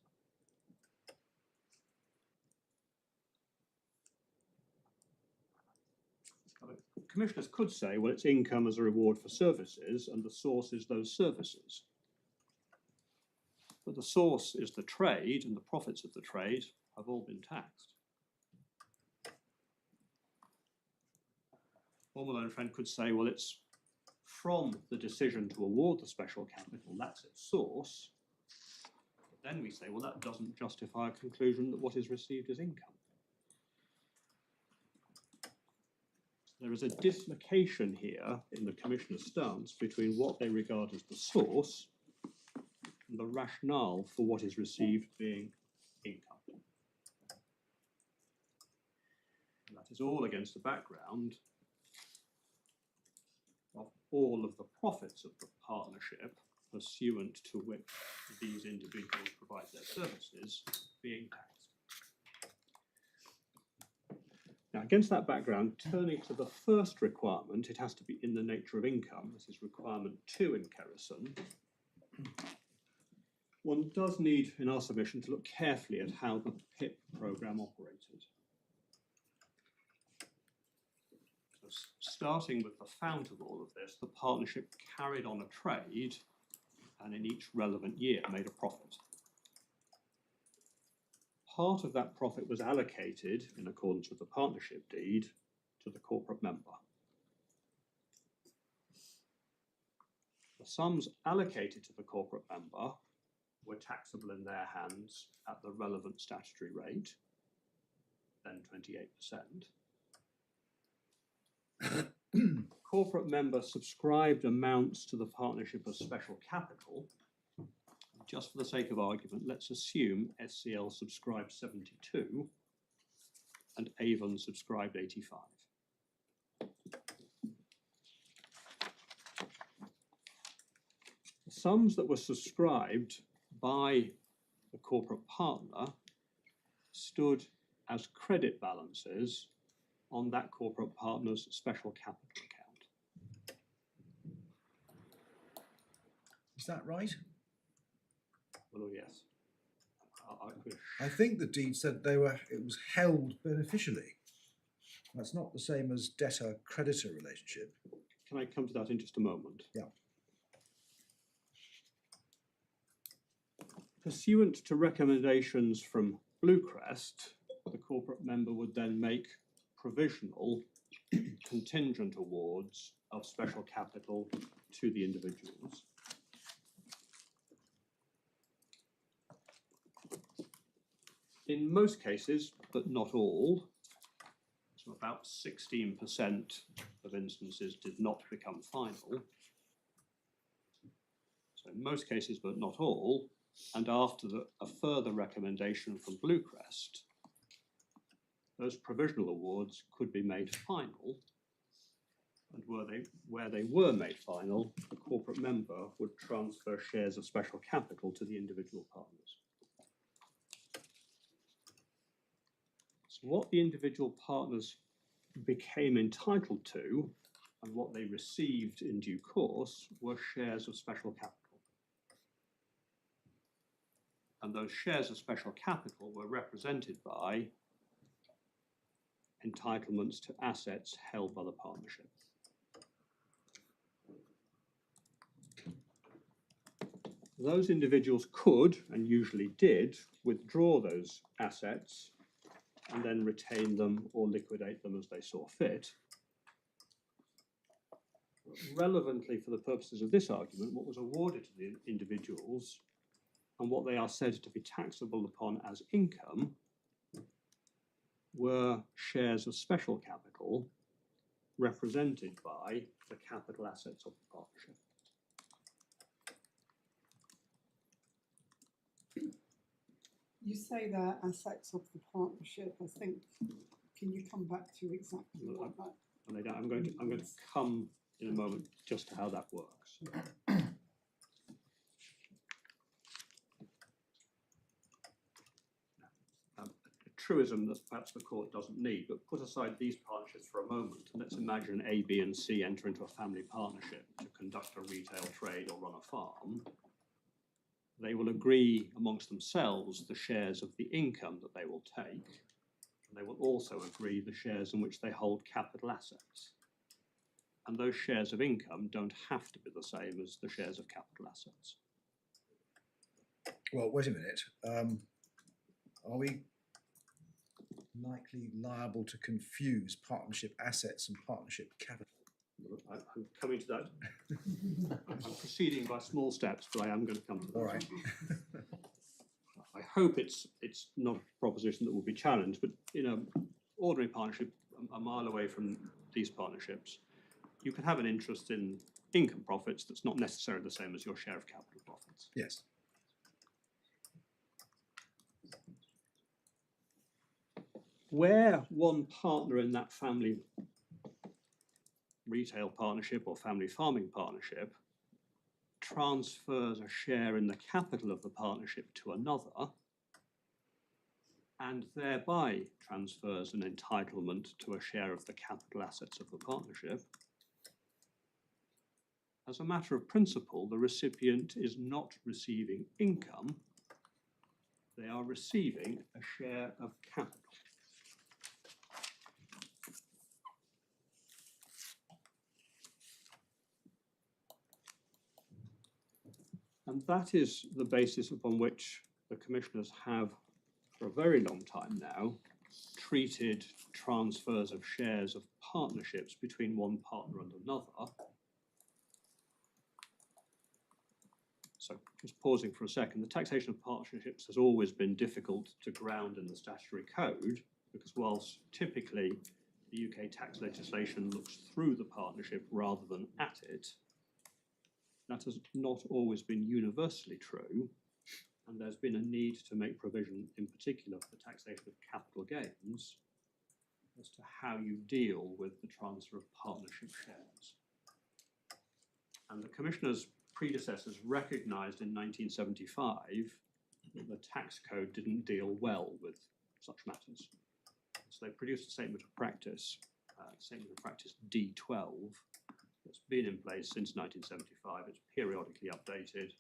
Commissioners could say, well, it's income as a reward for services, and the source is those services. But the source is the trade, and the profits of the trade have all been taxed. Or my learned friend could say, well, it's from the decision to award the special capital, that's its source. But then we say, well, that doesn't justify a conclusion that what is received is income. There is a dislocation here in the Commissioner's stance between what they regard as the source and the rationale for what is received being income. And that is all against the background of all of the profits of the partnership pursuant to which these individuals provide their services being taxed. Now, against that background, turning to the first requirement, it has to be in the nature of income. This is requirement 2 in Kerrison. One does need, in our submission, to look carefully at how the PIP programme operated. So Starting with the fount of all of this, the partnership carried on a trade and in each relevant year made a profit. Part of that profit was allocated, in accordance with the partnership deed, to the corporate member. The sums allocated to the corporate member were taxable in their hands at the relevant statutory rate, then 28%. Corporate member subscribed amounts to the partnership as special capital. Just for the sake of argument, let's assume SCL subscribed 72 and Avon subscribed 85. The sums that were subscribed by the corporate partner stood as credit balances on that corporate partner's special capital account. Is that right? Well, yes. I think the deed said it was held beneficially. That's not the same as debtor-creditor relationship. Can I come to that in just a moment? Yeah. Pursuant to recommendations from BlueCrest, the corporate member would then make provisional contingent awards of special capital to the individuals. In most cases, but not all, so about 16% of instances did not become final. So in most cases, but not all, and after a further recommendation from BlueCrest, those provisional awards could be made final, and where they were made final, the corporate member would transfer shares of special capital to the individual partners. So what the individual partners became entitled to and what they received in due course were shares of special capital. And those shares of special capital were represented by entitlements to assets held by the partnership. Those individuals could, and usually did, withdraw those assets and then retain them or liquidate them as they saw fit. Relevantly for the purposes of this argument, what was awarded to the individuals and what they are said to be taxable upon as income were shares of special capital represented by the capital assets of the partnership. You say they're assets of the partnership. I think, can you come back to exactly what that? And I'm going to come in a moment just to how that works. A truism that perhaps the court doesn't need, but put aside these partnerships for a moment, and let's imagine A, B, and C enter into a family partnership to conduct a retail trade or run a farm. They will agree amongst themselves the shares of the income that they will take, and they will also agree the shares in which they hold capital assets. And those shares of income don't have to be the same as the shares of capital assets. Well, wait a minute. Are we likely liable to confuse partnership assets and partnership capital? I'm coming to that. I'm proceeding by small steps, but I am going to come to that. All right. I hope it's not a proposition that will be challenged, but in an ordinary partnership, a mile away from these partnerships, you can have an interest in income profits that's not necessarily the same as your share of capital profits. Yes. Where one partner in that family retail partnership or family farming partnership transfers a share in the capital of the partnership to another and thereby transfers an entitlement to a share of the capital assets of the partnership, as a matter of principle, the recipient is not receiving income, they are receiving a share of capital. And that is the basis upon which the commissioners have, for a very long time now, treated transfers of shares of partnerships between one partner and another. So just pausing for a second, the taxation of partnerships has always been difficult to ground in the statutory code, because whilst typically the UK tax legislation looks through the partnership rather than at it, that has not always been universally true, and there's been a need to make provision, in particular for the taxation of capital gains, as to how you deal with the transfer of partnership shares. And the Commissioner's predecessors recognised in 1975 that the tax code didn't deal well with such matters. So they produced a statement of practice, D12, that's been in place since 1975. It's periodically updated.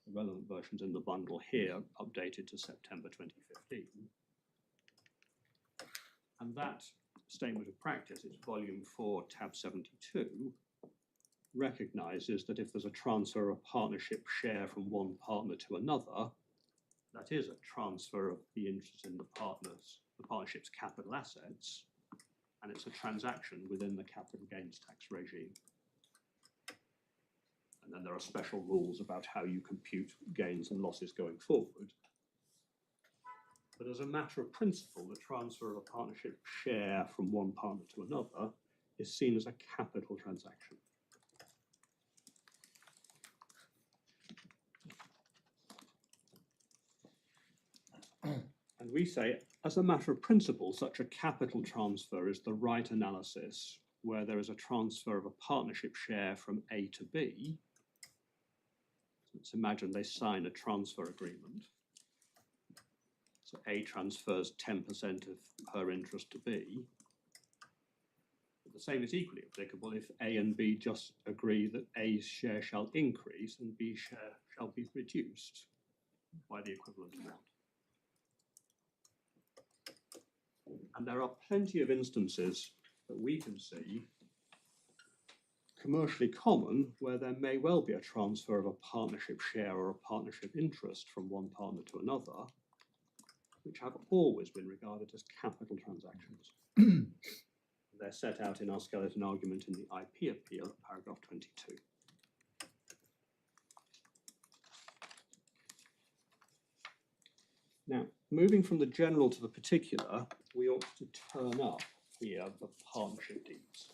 The relevant versions in the bundle here updated to September 2015. And that statement of practice, it's volume 4, tab 72, recognises that if there's a transfer of a partnership share from one partner to another, that is a transfer of the interest in the partnership's capital assets, and it's a transaction within the capital gains tax regime. And then there are special rules about how you compute gains and losses going forward. But as a matter of principle, the transfer of a partnership share from one partner to another is seen as a capital transaction. And we say, as a matter of principle, such a capital transfer is the right analysis where there is a transfer of a partnership share from A to B. Let's imagine they sign a transfer agreement. So A transfers 10% of her interest to B. But the same is equally applicable if A and B just agree that A's share shall increase and B's share shall be reduced by the equivalent amount. And there are plenty of instances that we can see commercially common where there may well be a transfer of a partnership share or a partnership interest from one partner to another, which have always been regarded as capital transactions. They're set out in our skeleton argument in the IP appeal at paragraph 22. Now, moving from the general to the particular, we ought to turn up here the partnership deeds.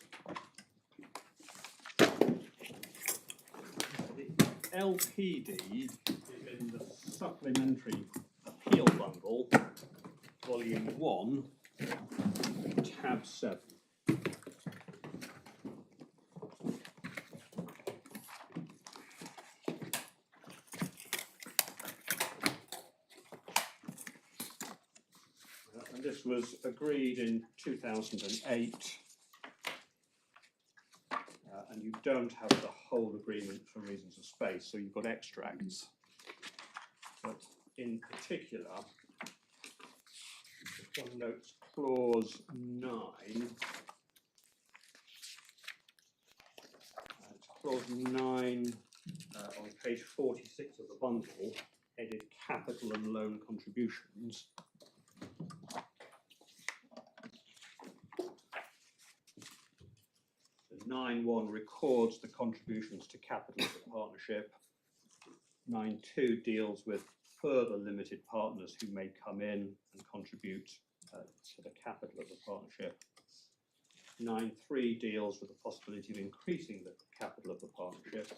The LP deed is in the supplementary appeal bundle, volume 1, tab 7. And this was agreed in 2008. And you don't have the whole agreement for reasons of space, so you've got extracts. But in particular, if one notes clause 9, it's clause 9 on page 46 of the bundle, headed capital and loan contributions. 9.1 records the contributions to capital of the partnership. 9.2 deals with further limited partners who may come in and contribute to the capital of the partnership. 9.3 deals with the possibility of increasing the capital of the partnership.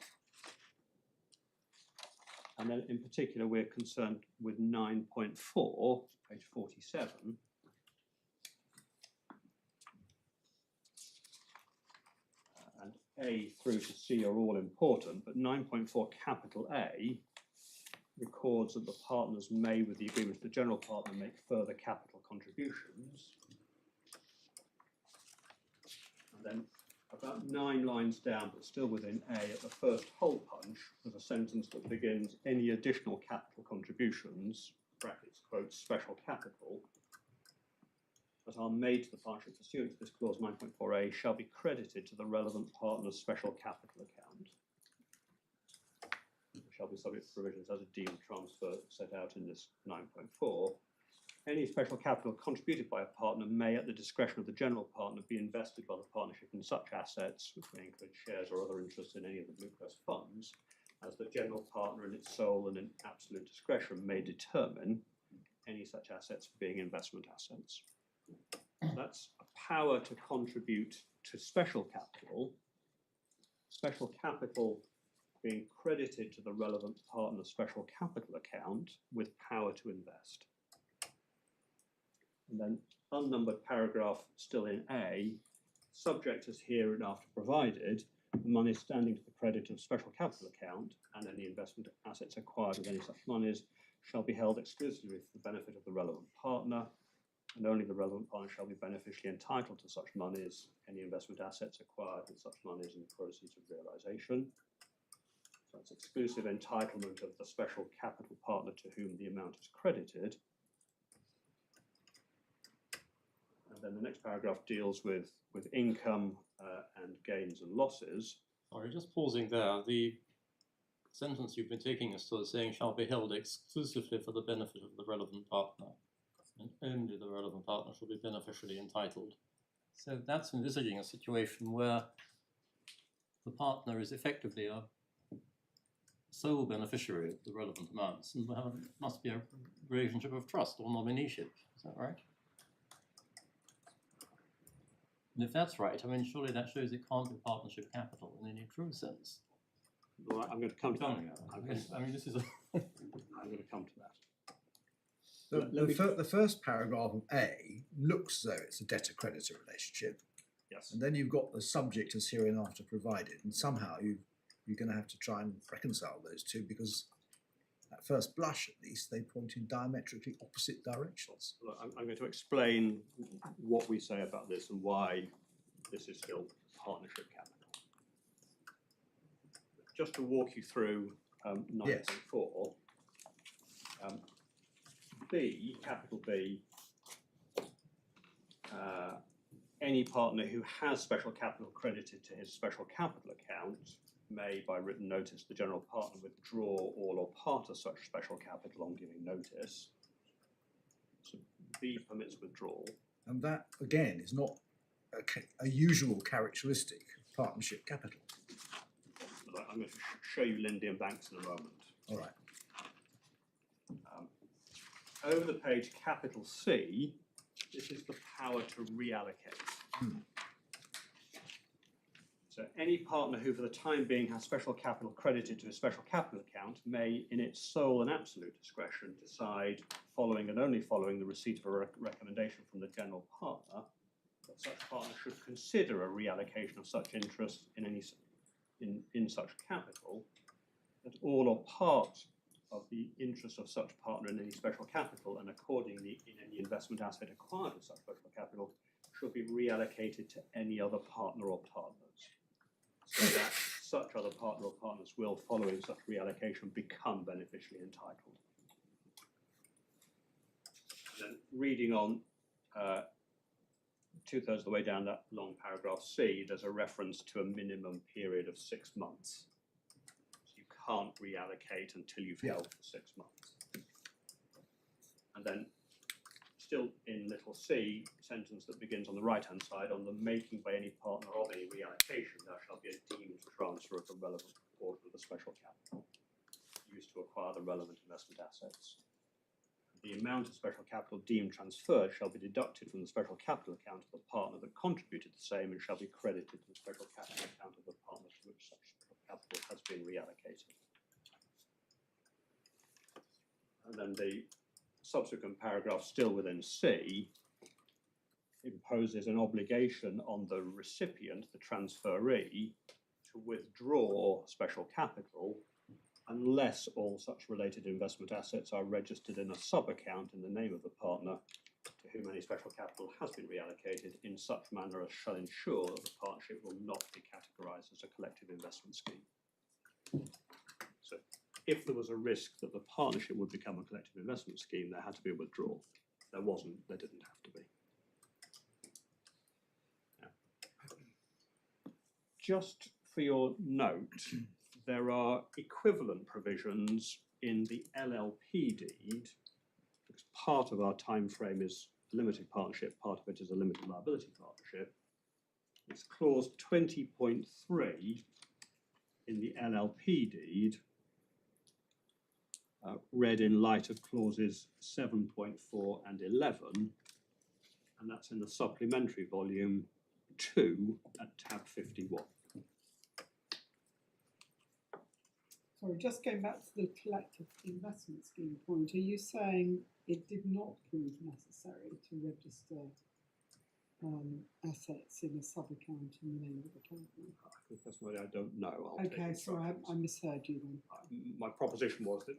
And then in particular, we're concerned with 9.4, page 47, A through to C are all important, but 9.4 capital A records that the partners may, with the agreement of the general partner, make further capital contributions. And then about 9 lines down, but still within A, at the first hole punch, there's a sentence that begins, any additional capital contributions, brackets, quote, special capital, that are made to the partnership pursuant to this clause 9.4a shall be credited to the relevant partner's special capital account, which shall be subject to provisions as a deemed transfer set out in this 9.4. Any special capital contributed by a partner may, at the discretion of the general partner, be invested by the partnership in such assets, which may include shares or other interests in any of the BlueCrest funds, as the general partner in its sole and in absolute discretion may determine, any such assets being investment assets. That's a power to contribute to special capital being credited to the relevant partner's special capital account with power to invest. And then unnumbered paragraph still in A, subject as hereinafter provided, the money standing to the credit of special capital account and any investment assets acquired with any such monies shall be held exclusively for the benefit of the relevant partner, and only the relevant partner shall be beneficially entitled to such monies, any investment assets acquired with such monies and proceeds of realisation. So that's exclusive entitlement of the special capital partner to whom the amount is credited. And then the next paragraph deals with income and gains and losses. Sorry, just pausing there. The sentence you've been taking is still saying shall be held exclusively for the benefit of the relevant partner, and only the relevant partner shall be beneficially entitled. So that's envisaging a situation where the partner is effectively a sole beneficiary of the relevant amounts, and there must be a relationship of trust or nominee-ship. Is that right? And if that's right, I mean, surely that shows it can't be partnership capital in any true sense. Well, I'm going to come to that. I mean, this is a I'm going to come to that. The first paragraph of A looks as though it's a debtor-creditor relationship, Yes. and then you've got the subject as hereinafter provided, and somehow you're going to have to try and reconcile those two, because at first blush, at least, they point in diametrically opposite directions. Look, I'm going to explain what we say about this and why this is still partnership capital. Just to walk you through 9.4, B, capital B, any partner who has special capital credited to his special capital account may, by written notice, the general partner withdraw all or part of such special capital on giving notice. So B permits withdrawal. And that, again, is not a usual characteristic of partnership capital. I'm going to show you Lindy and Banks in a moment. All right. Over the page, capital C, this is the power to reallocate. So any partner who for the time being has special capital credited to a special capital account may, in its sole and absolute discretion, decide, following and only following the receipt of a recommendation from the general partner, that such partner should consider a reallocation of such interest in such capital, that all or part of the interest of such partner in any special capital, and accordingly in any investment asset acquired with such special capital, should be reallocated to any other partner or partners, so that such other partner or partners will, following such reallocation, become beneficially entitled. And then reading on 2/3 of the way down that long paragraph C, there's a reference to a minimum period of 6 months. So you can't reallocate until you've held for 6 months. And then still in little c, sentence that begins on the right-hand side, on the making by any partner of any reallocation, there shall be a deemed transfer of the relevant proportion of the special capital used to acquire the relevant investment assets. The amount of special capital deemed transferred shall be deducted from the special capital account of the partner that contributed the same and shall be credited to the special capital account of the partner to which such capital has been reallocated. And then the subsequent paragraph, still within C, imposes an obligation on the recipient, the transferee, to withdraw special capital unless all such related investment assets are registered in a sub-account in the name of the partner to whom any special capital has been reallocated in such manner as shall ensure that the partnership will not be categorised as a collective investment scheme. So if there was a risk that the partnership would become a collective investment scheme, there had to be a withdrawal. There wasn't, there didn't have to be. Now, just for your note, there are equivalent provisions in the LLP deed, because part of our time frame is a limited partnership, part of it is a limited liability partnership. It's clause 20.3 in the LLP deed, read in light of clauses 7.4 and 11, and that's in the supplementary volume 2 at tab 51. Sorry, just going back to the collective investment scheme point, are you saying it did not prove necessary to register assets in a sub-account in the name of the company? I confess, I don't know. I'll Okay, take sorry, I misheard you then. my proposition was that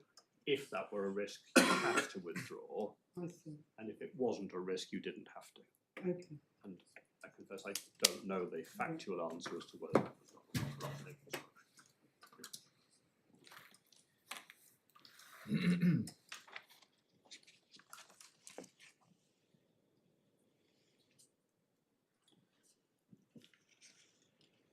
if that were a risk, you had to withdraw, I see. and if it wasn't a risk, you didn't have to. Okay. And I confess I don't know the factual answer as to whether that was not right.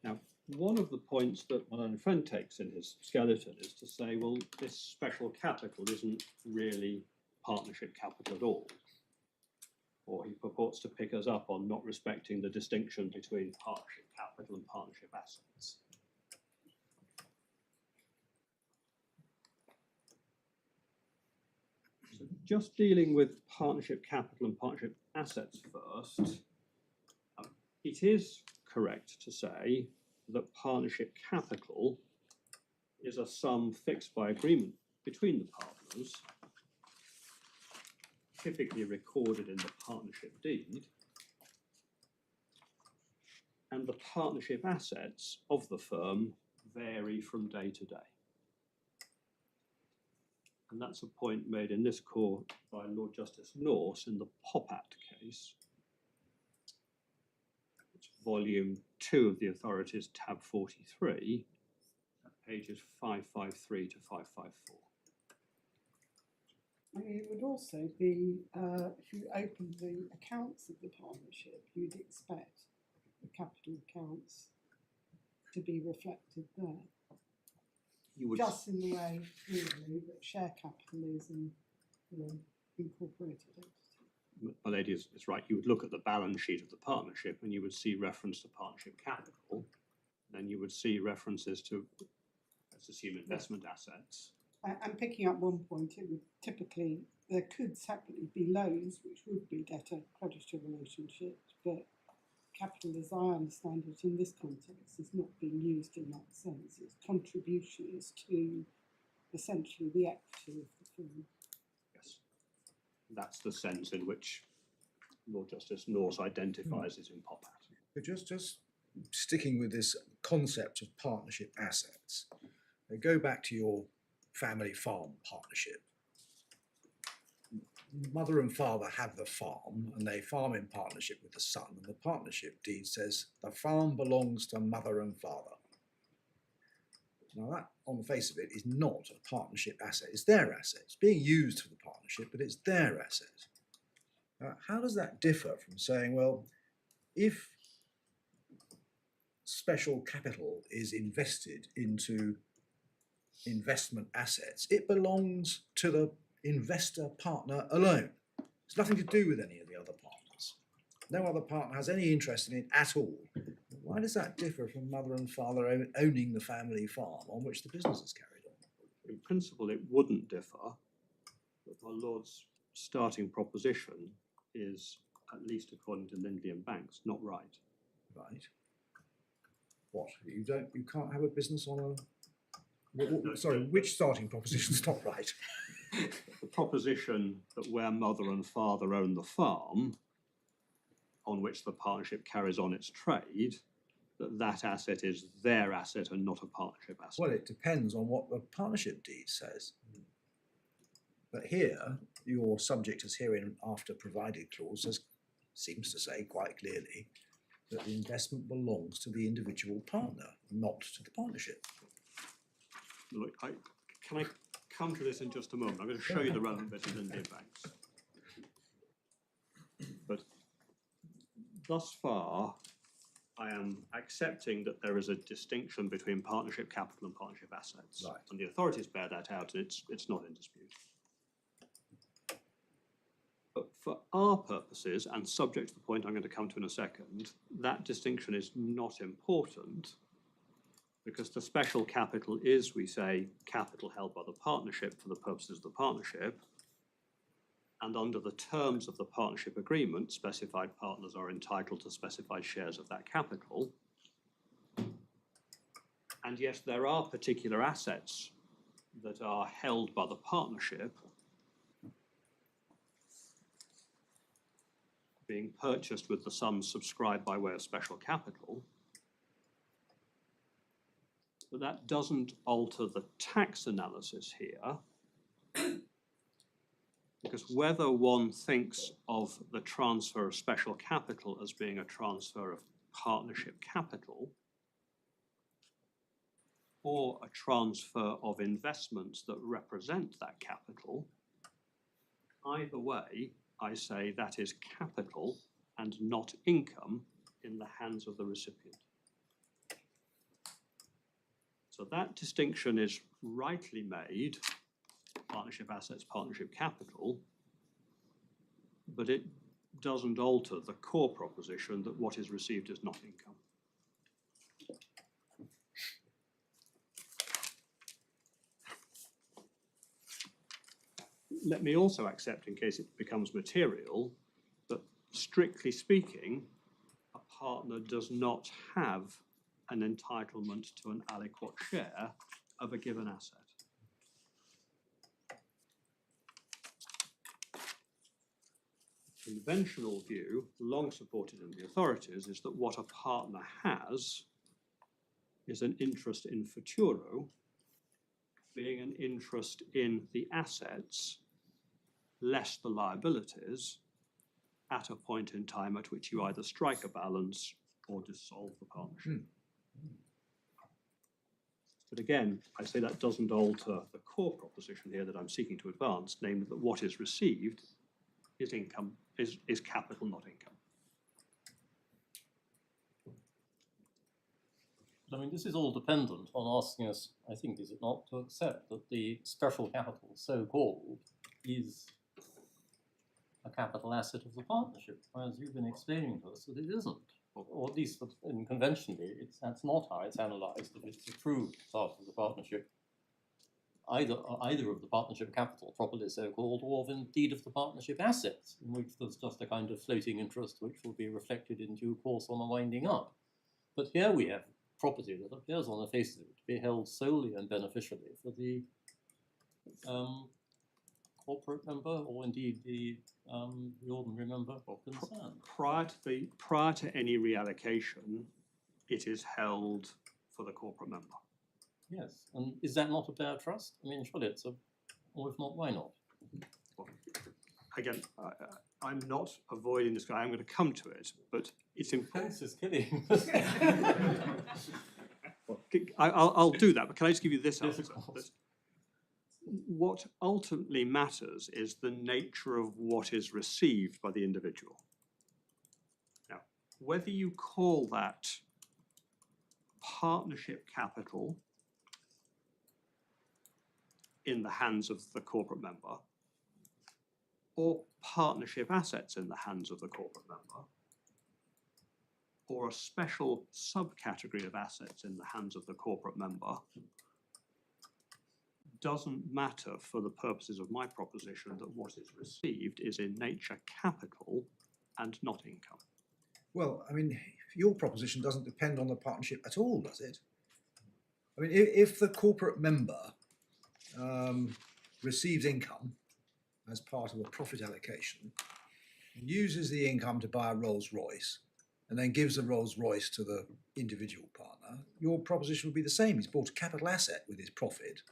Now, one of the points that my own friend takes in his skeleton is to say, well, this special capital isn't really partnership capital at all. Or he purports to pick us up on not respecting the distinction between partnership capital and partnership assets. So just dealing with partnership capital and partnership assets first, it is correct to say that partnership capital is a sum fixed by agreement between the partners, typically recorded in the partnership deed, and the partnership assets of the firm vary from day to day. And that's a point made in this court by Lord Justice Norse in the Popat case. It's volume 2 of the authorities, tab 43, pages 553 to 554. I mean, it would also be, if you opened the accounts of the partnership, you'd expect the capital accounts to be reflected there. You would Just in the way, really, that share capital is in incorporated entity. My lady is right. You would look at the balance sheet of the partnership and you would see reference to partnership capital. Then you would see references to, let's assume, investment assets. And picking up one point, it would typically, there could separately be loans, which would be debtor-creditor relationships, but capital, as I understand it in this context, is not being used in that sense. Its contribution is to essentially the equity of the firm. Yes. That's the sense in which Lord Justice Norse identifies it in Popat. But just sticking with this concept of partnership assets, go back to your family farm partnership. Mother and father have the farm and they farm in partnership with the son, and the partnership deed says the farm belongs to mother and father. Now that, on the face of it, is not a partnership asset. It's their asset. It's being used for the partnership, but it's their asset. How does that differ from saying, well, if special capital is invested into investment assets, it belongs to the investor partner alone. It's nothing to do with any of the other partners. No other partner has any interest in it at all. Why does that differ from mother and father owning the family farm on which the business is carried on? In principle, it wouldn't differ, but my Lord's starting proposition is, at least according to Lindley and Banks, not right. Right. What? You can't have a business on a... which starting proposition's not right? The proposition that where mother and father own the farm on which the partnership carries on its trade, that asset is their asset and not a partnership asset. Well, it depends on what the partnership deed says. But here, your subject as hereinafter provided clause seems to say quite clearly that the investment belongs to the individual partner, not to the partnership. Look, can I come to this in just a moment? I'm going to show you the relevant bit of Lindley and Banks. But thus far, I am accepting that there is a distinction between partnership capital and partnership assets. Right. And the authorities bear that out, and it's not in dispute. But for our purposes, and subject to the point I'm going to come to in a second, that distinction is not important because the special capital is, we say, capital held by the partnership for the purposes of the partnership. And under the terms of the partnership agreement, specified partners are entitled to specified shares of that capital. And yes, there are particular assets that are held by the partnership being purchased with the sums subscribed by way of special capital. But that doesn't alter the tax analysis here. Because whether one thinks of the transfer of special capital as being a transfer of partnership capital or a transfer of investments that represent that capital, either way, I say that is capital and not income in the hands of the recipient. So that distinction is rightly made. Partnership assets, partnership capital, but it doesn't alter the core proposition that what is received is not income. Let me also accept, in case it becomes material, that strictly speaking, a partner does not have an entitlement to an aliquot share of a given asset. Conventional view, long supported in the authorities, is that what a partner has is an interest in futuro, being an interest in the assets less the liabilities at a point in time at which you either strike a balance or dissolve the partnership. But again, I say that doesn't alter the core proposition here that I'm seeking to advance, namely that what is received is income, is capital, not income. I mean, this is all dependent on asking us, I think, is it not, to accept that the special capital, so-called, is a capital asset of the partnership, whereas you've been explaining to us that it isn't, or at least conventionally, that's not how it's analysed. If it's approved part of the partnership, either of the partnership capital, properly so-called, or indeed of the partnership assets, in which there's just a kind of floating interest which will be reflected in due course on the winding up. But here we have property that appears on the face of it to be held solely and beneficially for the corporate member, or indeed the ordinary member concerned. Prior to any reallocation, it is held for the corporate member. Yes, and is that not a bare trust? I mean, surely it's a, or if not, why not? Well, again, I'm not avoiding this guy. I'm going to come to it, but it's important. Prince is kidding. Well, I'll do that, but can I just give you this answer? Difficult. What ultimately matters is the nature of what is received by the individual. Now, whether you call that partnership capital in the hands of the corporate member, or partnership assets in the hands of the corporate member, or a special subcategory of assets in the hands of the corporate member, doesn't matter for the purposes of my proposition that what is received is in nature capital and not income. Well, I mean, your proposition doesn't depend on the partnership at all, does it? I mean, if the corporate member receives income as part of a profit allocation, and uses the income to buy a Rolls Royce, and then gives the Rolls Royce to the individual partner, your proposition would be the same. He's bought a capital asset with his profit.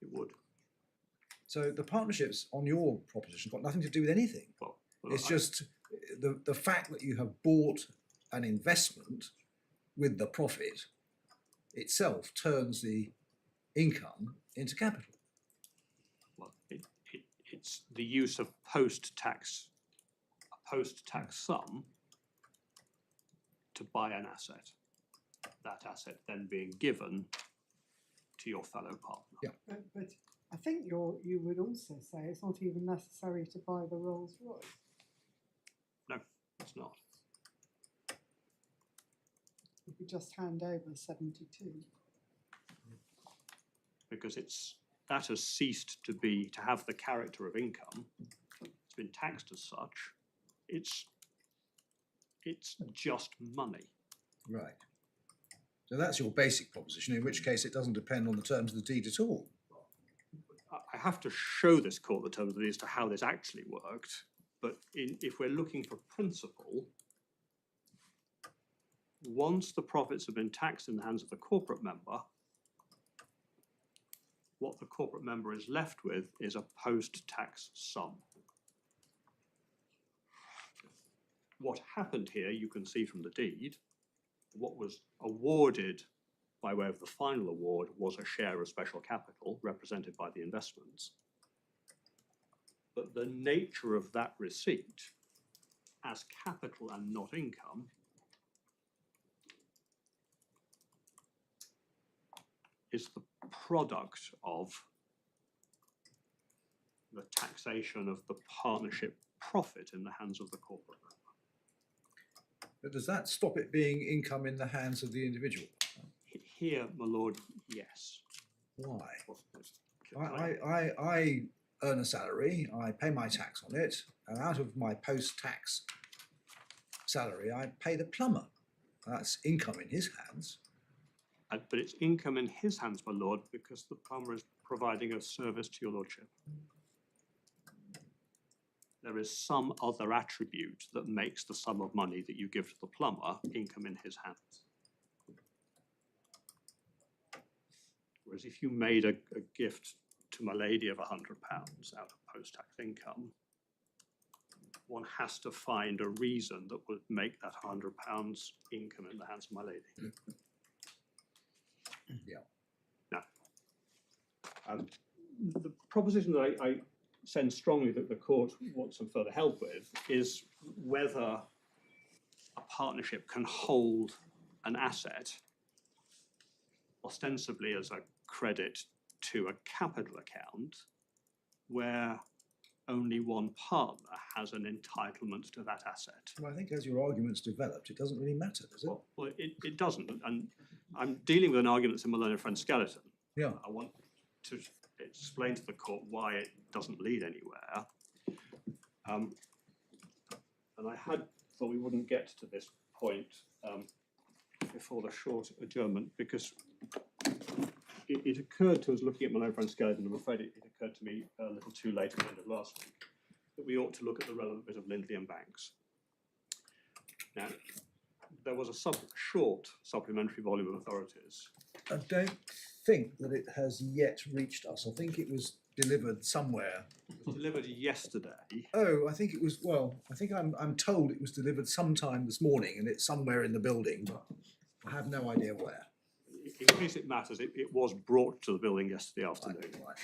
It would. So the partnerships on your proposition got nothing to do with anything. Well, It's just the fact that you have bought an investment with the profit itself turns the income into capital. Well, it's the use of post-tax sum to buy an asset, that asset then being given to your fellow partner. Yeah. But I think you would also say it's not even necessary to buy the Rolls Royce. No, it's not. You could just hand over 72. Because that has ceased to have the character of income. It's been taxed as such. It's just money. Right. So that's your basic proposition, in which case it doesn't depend on the terms of the deed at all. I have to show this court the terms of the deed as to how this actually worked, but if we're looking for principle, once the profits have been taxed in the hands of the corporate member, what the corporate member is left with is a post-tax sum. What happened here, you can see from the deed, what was awarded by way of the final award was a share of special capital represented by the investments. But the nature of that receipt as capital and not income is the product of the taxation of the partnership profit in the hands of the corporate member. But does that stop it being income in the hands of the individual? Here, my lord, yes. Why? I earn a salary, I pay my tax on it, and out of my post-tax salary, I pay the plumber. That's income in his hands. But it's income in his hands, my lord, because the plumber is providing a service to your lordship. There is some other attribute that makes the sum of money that you give to the plumber income in his hands. Whereas if you made a gift to my lady of £100 out of post-tax income, one has to find a reason that would make that £100 income in the hands of my lady. Yeah. Now, the proposition that I send strongly that the court wants some further help with is whether a partnership can hold an asset ostensibly as a credit to a capital account where only one partner has an entitlement to that asset. Well, I think as your argument's developed, it doesn't really matter, does it? Well, it doesn't, and I'm dealing with an argument that's in my learned friend skeleton. Yeah. I want to explain to the court why it doesn't lead anywhere. And I had thought we wouldn't get to this point before the short adjournment because it occurred to us looking at my learned friend skeleton, I'm afraid it occurred to me a little too late at the end of last week, that we ought to look at the relevant bit of Lindley and Banks. Now, there was a short supplementary volume of authorities. I don't think that it has yet reached us. I think it was delivered somewhere. It was delivered yesterday. Oh, I think it was, well, I think I'm told it was delivered sometime this morning and it's somewhere in the building, but I have no idea where. In case it matters, it was brought to the building yesterday afternoon. Right.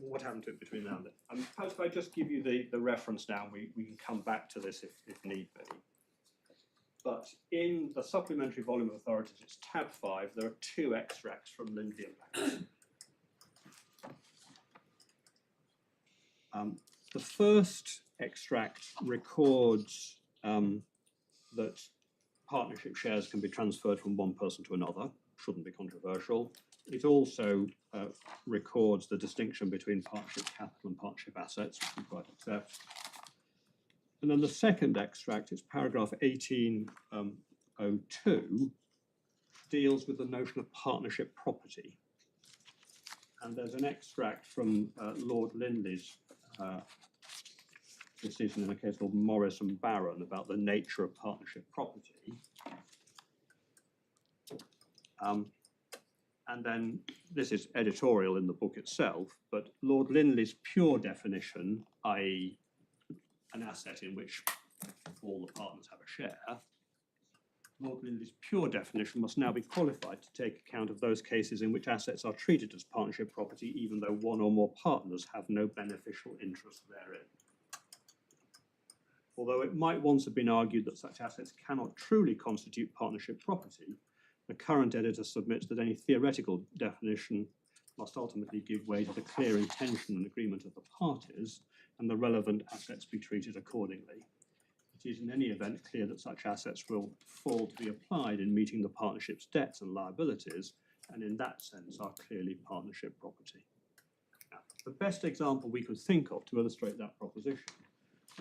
What happened to it between now and then? Perhaps if I just give you the reference now, we can come back to this if need be. But in the supplementary volume of authorities, it's tab 5, there are 2 extracts from Lindley and Banks. The first extract records that partnership shares can be transferred from one person to another, shouldn't be controversial. It also records the distinction between partnership capital and partnership assets, which we quite accept. And then the second extract, it's paragraph 1802, deals with the notion of partnership property. And there's an extract from Lord Lindley's decision in a case called Morris and Barron about the nature of partnership property. And then this is editorial in the book itself, but Lord Lindley's pure definition, i.e. an asset in which all the partners have a share, Lord Lindley's pure definition must now be qualified to take account of those cases in which assets are treated as partnership property, even though one or more partners have no beneficial interest therein. Although it might once have been argued that such assets cannot truly constitute partnership property, the current editor submits that any theoretical definition must ultimately give way to the clear intention and agreement of the parties, and the relevant assets be treated accordingly. It is in any event clear that such assets will fall to be applied in meeting the partnership's debts and liabilities, and in that sense are clearly partnership property. Now, the best example we could think of to illustrate that proposition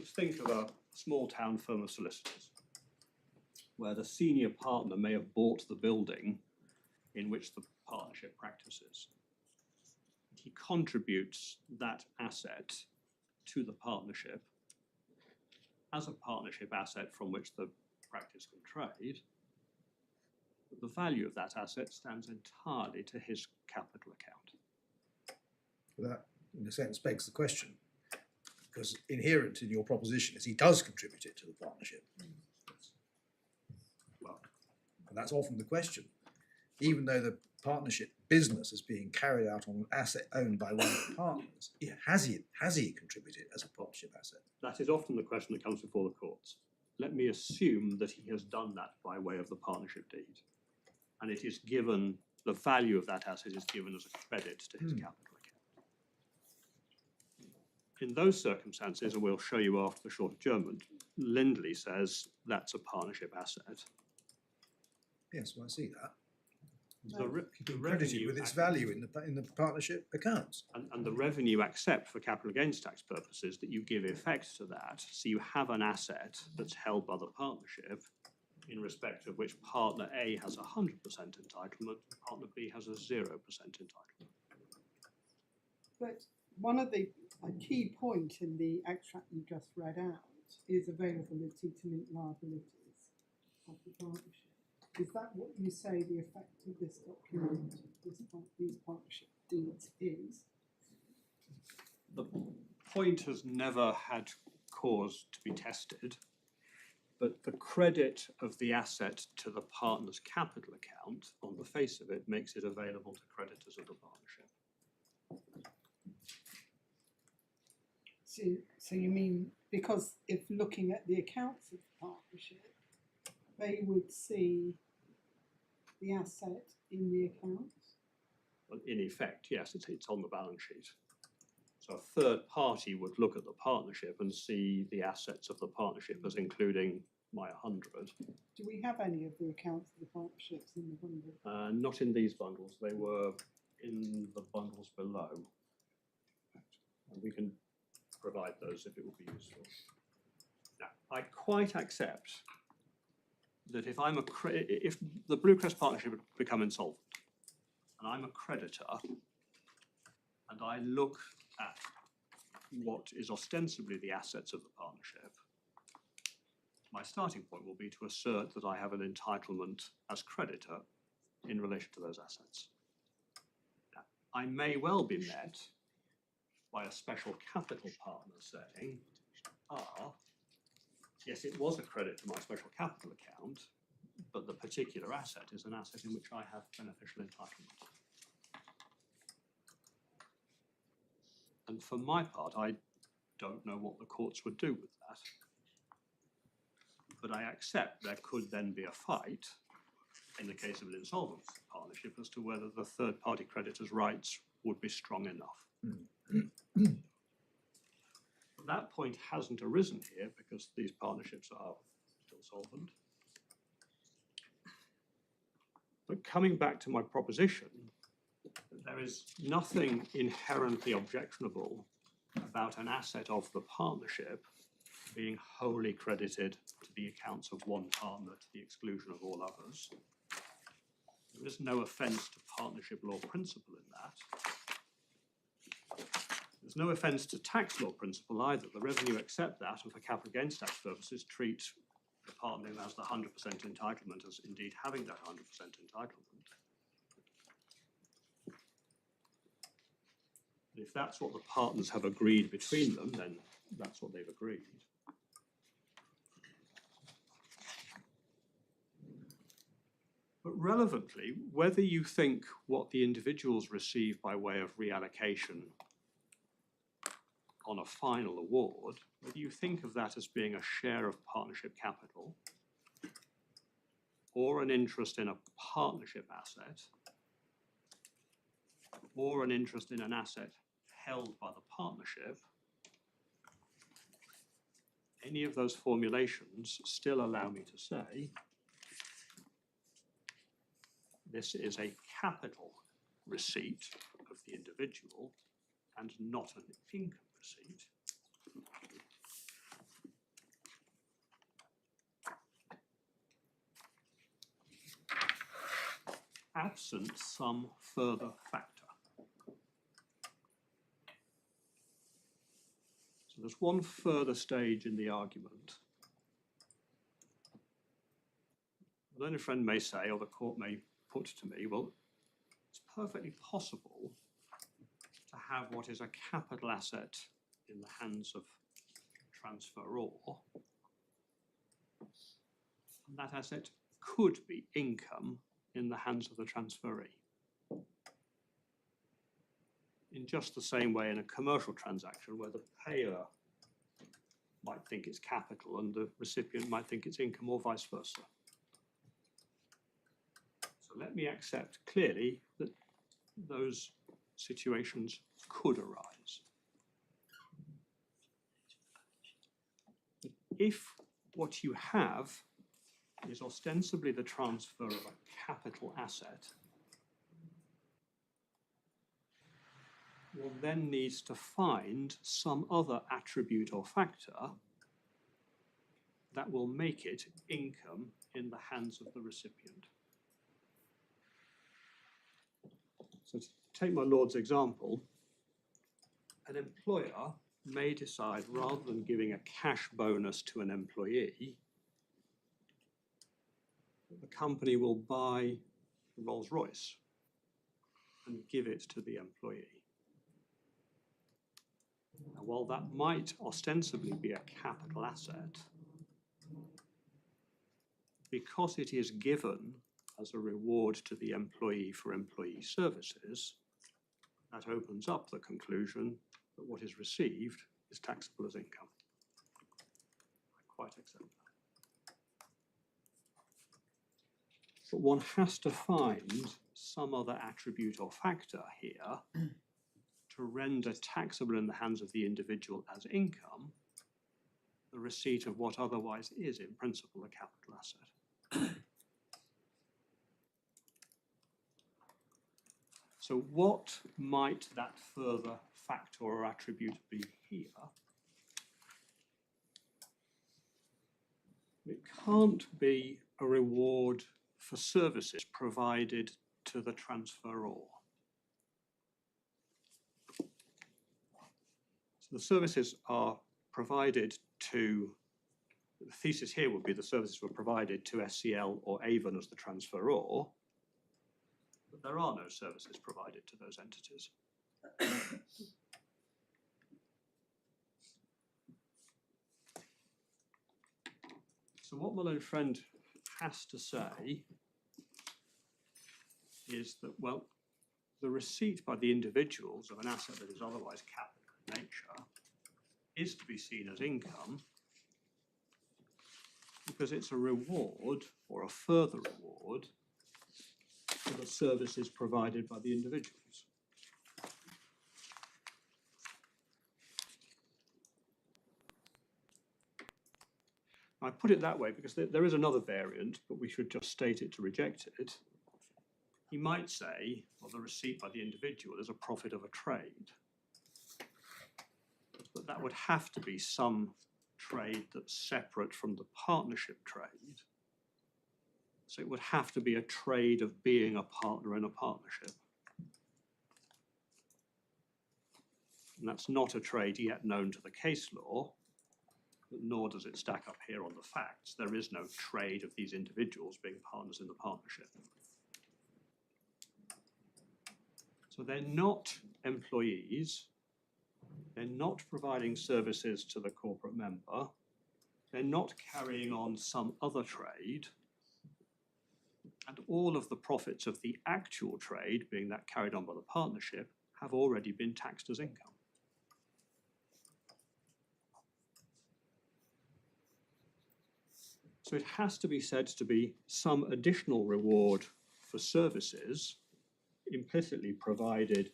is think of a small town firm of solicitors, where the senior partner may have bought the building in which the partnership practices. He contributes that asset to the partnership as a partnership asset from which the practice can trade. But the value of that asset stands entirely to his capital account. That, in a sense, begs the question, because inherent in your proposition is he does contribute it to the partnership. Well, and that's often the question. Even though the partnership business is being carried out on an asset owned by one of the partners, has he contributed as a partnership asset? That is often the question that comes before the courts. Let me assume that he has done that by way of the partnership deed, and it is given, the value of that asset is given as a credit to his capital account. In those circumstances, and we'll show you after the short adjournment, Lindley says that's a partnership asset. Yes, well, I see that. The Credited revenue with its value in the partnership accounts. and the revenue accept for capital gains tax purposes that you give effect to that, so you have an asset that's held by the partnership in respect of which partner A has 100% entitlement and partner B has a 0% entitlement. But one of the a key point in the extract you just read out is availability to meet liabilities of the partnership. Is that what you say the effect of this document, these partnership deeds is? The point has never had cause to be tested, but the credit of the asset to the partner's capital account, on the face of it, makes it available to creditors of the partnership. So you mean, because if looking at the accounts of the partnership, they would see the asset in the accounts? Well, in effect, yes, it's on the balance sheet. So a third party would look at the partnership and see the assets of the partnership as including my 100. Do we have any of the accounts of the partnerships in the bundle? Not in these bundles, they were in the bundles below. And we can provide those if it would be useful. Now, I quite accept that if if the BlueCrest partnership had become insolvent and I'm a creditor and I look at what is ostensibly the assets of the partnership, my starting point will be to assert that I have an entitlement as creditor in relation to those assets. Now, I may well be met by a special capital partner saying, yes, it was a credit to my special capital account, but the particular asset is an asset in which I have beneficial entitlement. And for my part, I don't know what the courts would do with that. But I accept there could then be a fight in the case of an insolvent partnership as to whether the third party creditor's rights would be strong enough. That point hasn't arisen here because these partnerships are still solvent. But coming back to my proposition, there is nothing inherently objectionable about an asset of the partnership being wholly credited to the accounts of one partner to the exclusion of all others. There is no offence to partnership law principle in that. There's no offence to tax law principle either. The revenue accept that and for capital gains tax purposes treat the partner who has the 100% entitlement as indeed having that 100% entitlement. And if that's what the partners have agreed between them, then that's what they've agreed. But relevantly, whether you think what the individuals receive by way of reallocation on a final award, whether you think of that as being a share of partnership capital or an interest in a partnership asset or an interest in an asset held by the partnership, any of those formulations still allow me to say this is a capital receipt of the individual and not an income receipt. Absent some further factor. So there's one further stage in the argument. A learned friend may say, or the court may put to me, well, it's perfectly possible to have what is a capital asset in the hands of transferor, and that asset could be income in the hands of the transferee. In just the same way in a commercial transaction where the payer might think it's capital and the recipient might think it's income, or vice versa. So let me accept clearly that those situations could arise. But if what you have is ostensibly the transfer of a capital asset, one then needs to find some other attribute or factor that will make it income in the hands of the recipient. So to take my Lord's example, an employer may decide, rather than giving a cash bonus to an employee, that the company will buy a Rolls-Royce and give it to the employee. Now, while that might ostensibly be a capital asset, because it is given as a reward to the employee for employee services, that opens up the conclusion that what is received is taxable as income. I quite accept that. But one has to find some other attribute or factor here to render taxable in the hands of the individual as income the receipt of what otherwise is in principle a capital asset. So what might that further factor or attribute be here? It can't be a reward for services provided to the transferor. So the services are provided to, the thesis here would be the services were provided to SCL or Avon as the transferor, but there are no services provided to those entities. So what my learned friend has to say is that, well, the receipt by the individuals of an asset that is otherwise capital in nature is to be seen as income because it's a reward or a further reward for the services provided by the individuals. I put it that way because there is another variant, but we should just state it to reject it. He might say, well, the receipt by the individual is a profit of a trade. But that would have to be some trade that's separate from the partnership trade. So it would have to be a trade of being a partner in a partnership. And that's not a trade yet known to the case law, but nor does it stack up here on the facts. There is no trade of these individuals being partners in the partnership. So they're not employees, they're not providing services to the corporate member, they're not carrying on some other trade, and all of the profits of the actual trade, being that carried on by the partnership, have already been taxed as income. So it has to be said to be some additional reward for services implicitly provided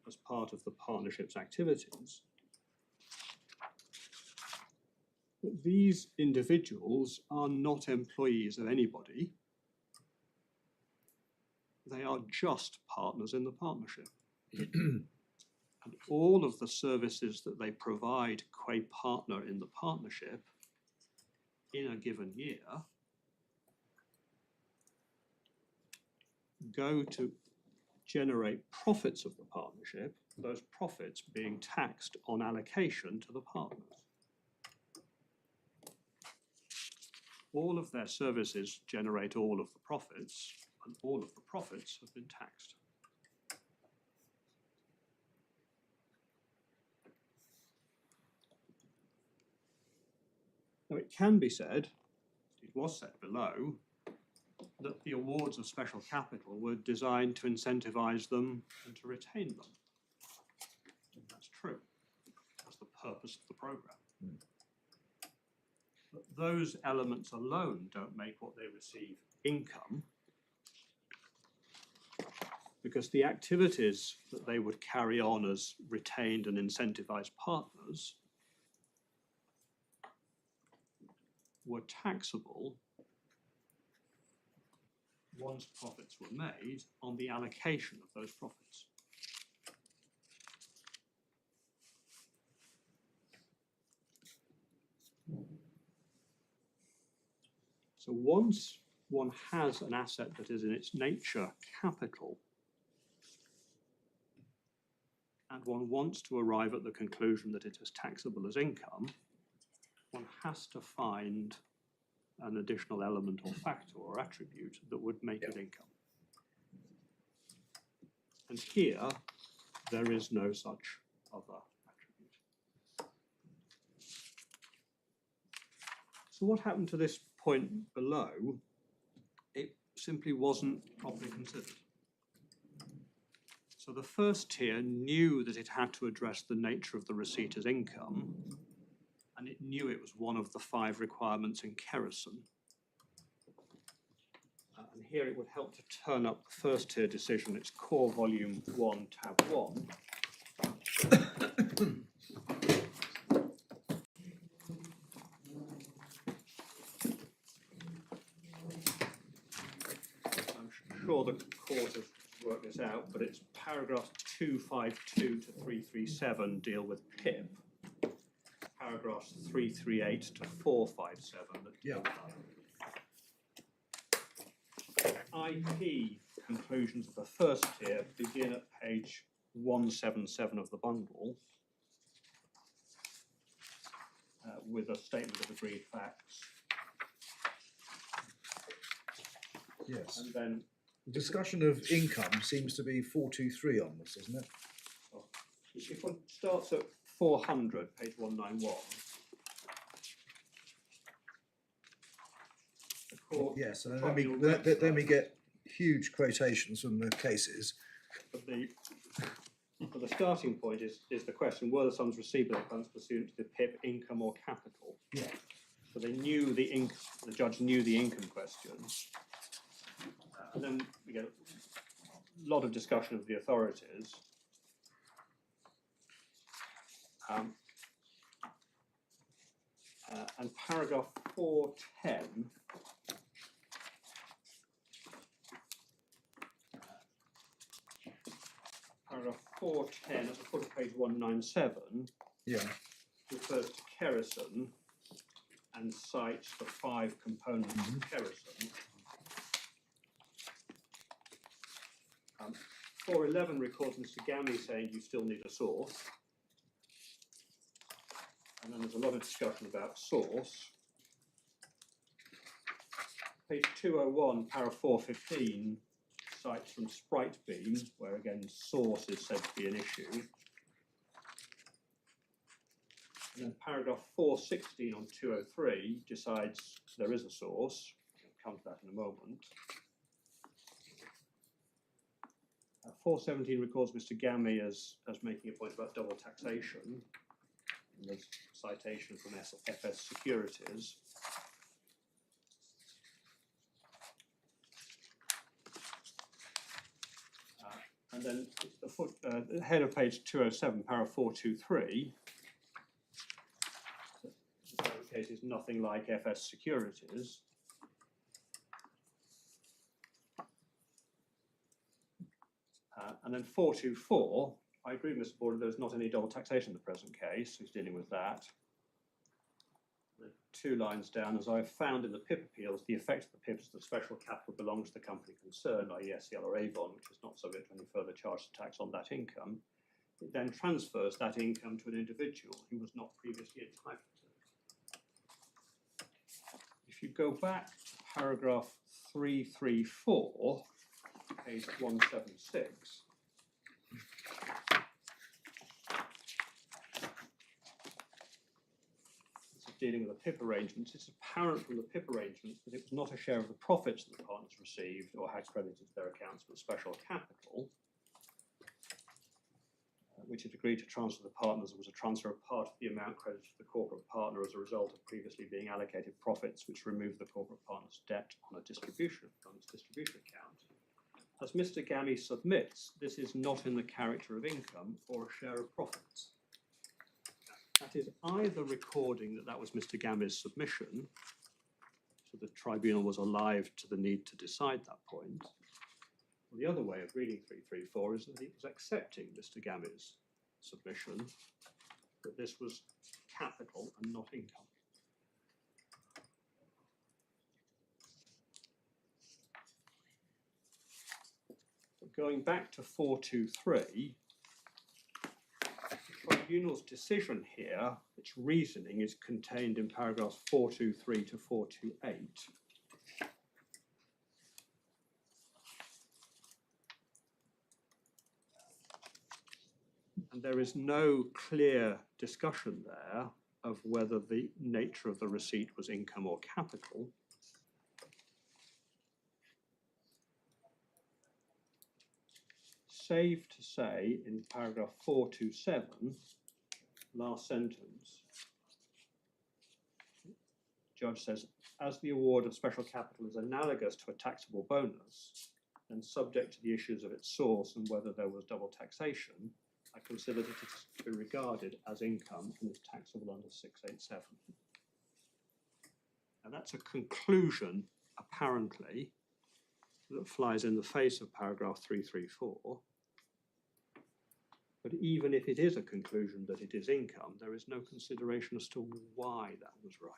as part of the partnership's activities. But these individuals are not employees of anybody. They are just partners in the partnership. And all of the services that they provide qua partner in the partnership in a given year go to generate profits of the partnership, those profits being taxed on allocation to the partners. All of their services generate all of the profits, and all of the profits have been taxed. Now it can be said, it was said below, that the awards of special capital were designed to incentivize them and to retain them. That's true. That's the purpose of the program. But those elements alone don't make what they receive income, because the activities that they would carry on as retained and incentivized partners were taxable once profits were made on the allocation of those profits. So once one has an asset that is in its nature capital, and one wants to arrive at the conclusion that it is taxable as income, one has to find an additional element or factor or attribute that would make it income. And here, there is no such other attribute. So what happened to this point below? It simply wasn't properly considered. So the first tier knew that it had to address the nature of the receipt as income, and it knew it was one of the 5 requirements in Kerrison. And here it would help to turn up the first tier decision, it's core volume 1, tab 1. I'm sure the court has worked this out, but it's paragraphs 252 to 337 deal with PIP. Paragraphs 338 to 457 that deal with IP conclusions of the first tier begin at page 177 of the bundle with a statement of agreed facts. Yes. And then The discussion of income seems to be 423 on this, isn't it? if one starts at 400, page 191. The court, Yes, and Tribunal then we get huge quotations from the cases. but the starting point is the question: were the sums received by the appellants pursuant to the PIP income or capital? Yeah. So they knew the income. The judge knew the income question, and then we get a lot of discussion of the authorities. And paragraph 410. Paragraph 410 at the foot of page 197 Yeah. refers to Kerrison and cites the 5 components of Kerrison. 411 records Mr. Gammy saying you still need a source. And then there's a lot of discussion about source. Page 201, para 415, cites from Sprite Beam, where again source is said to be an issue. And then paragraph 416 on 203 decides there is a source. We'll come to that in a moment. 417 records Mr. Gammy as making a point about double taxation. And there's citation from FS Securities. And then the head of page 207, paragraph 423. The case is nothing like FS securities. And then 424, I agree with Mr. Border, there's not any double taxation in the present case. Who's dealing with that? The 2 lines down, as I've found in the PIP appeals, the effect of the PIP is that special capital belongs to the company concerned, i.e. SCL or Avon, which is not subject to any further charge of tax on that income. It then transfers that income to an individual who was not previously entitled to it. If you go back to paragraph 334, page 176, dealing with the PIP arrangements, it's apparent from the PIP arrangements that it was not a share of the profits that the partners received or had credited to their accounts, but special capital, which it agreed to transfer to the partners. There was a transfer of part of the amount credited to the corporate partner as a result of previously being allocated profits, which removed the corporate partner's debt on a distribution account. As Mr. Gammy submits, this is not in the character of income or a share of profits. That is either recording that was Mr. Gammy's submission, so the tribunal was alive to the need to decide that point. Or the other way of reading 334 is that he was accepting Mr. Gammy's submission that this was capital and not income. But going back to 423, the tribunal's decision here, its reasoning, is contained in paragraphs 423 to 428. And there is no clear discussion there of whether the nature of the receipt was income or capital. Save to say in paragraph 427, last sentence, the judge says, as the award of special capital is analogous to a taxable bonus, and subject to the issues of its source and whether there was double taxation, I consider that it is to be regarded as income and is taxable under 687. And that's a conclusion, apparently, that flies in the face of paragraph 334. But even if it is a conclusion that it is income, there is no consideration as to why that was right.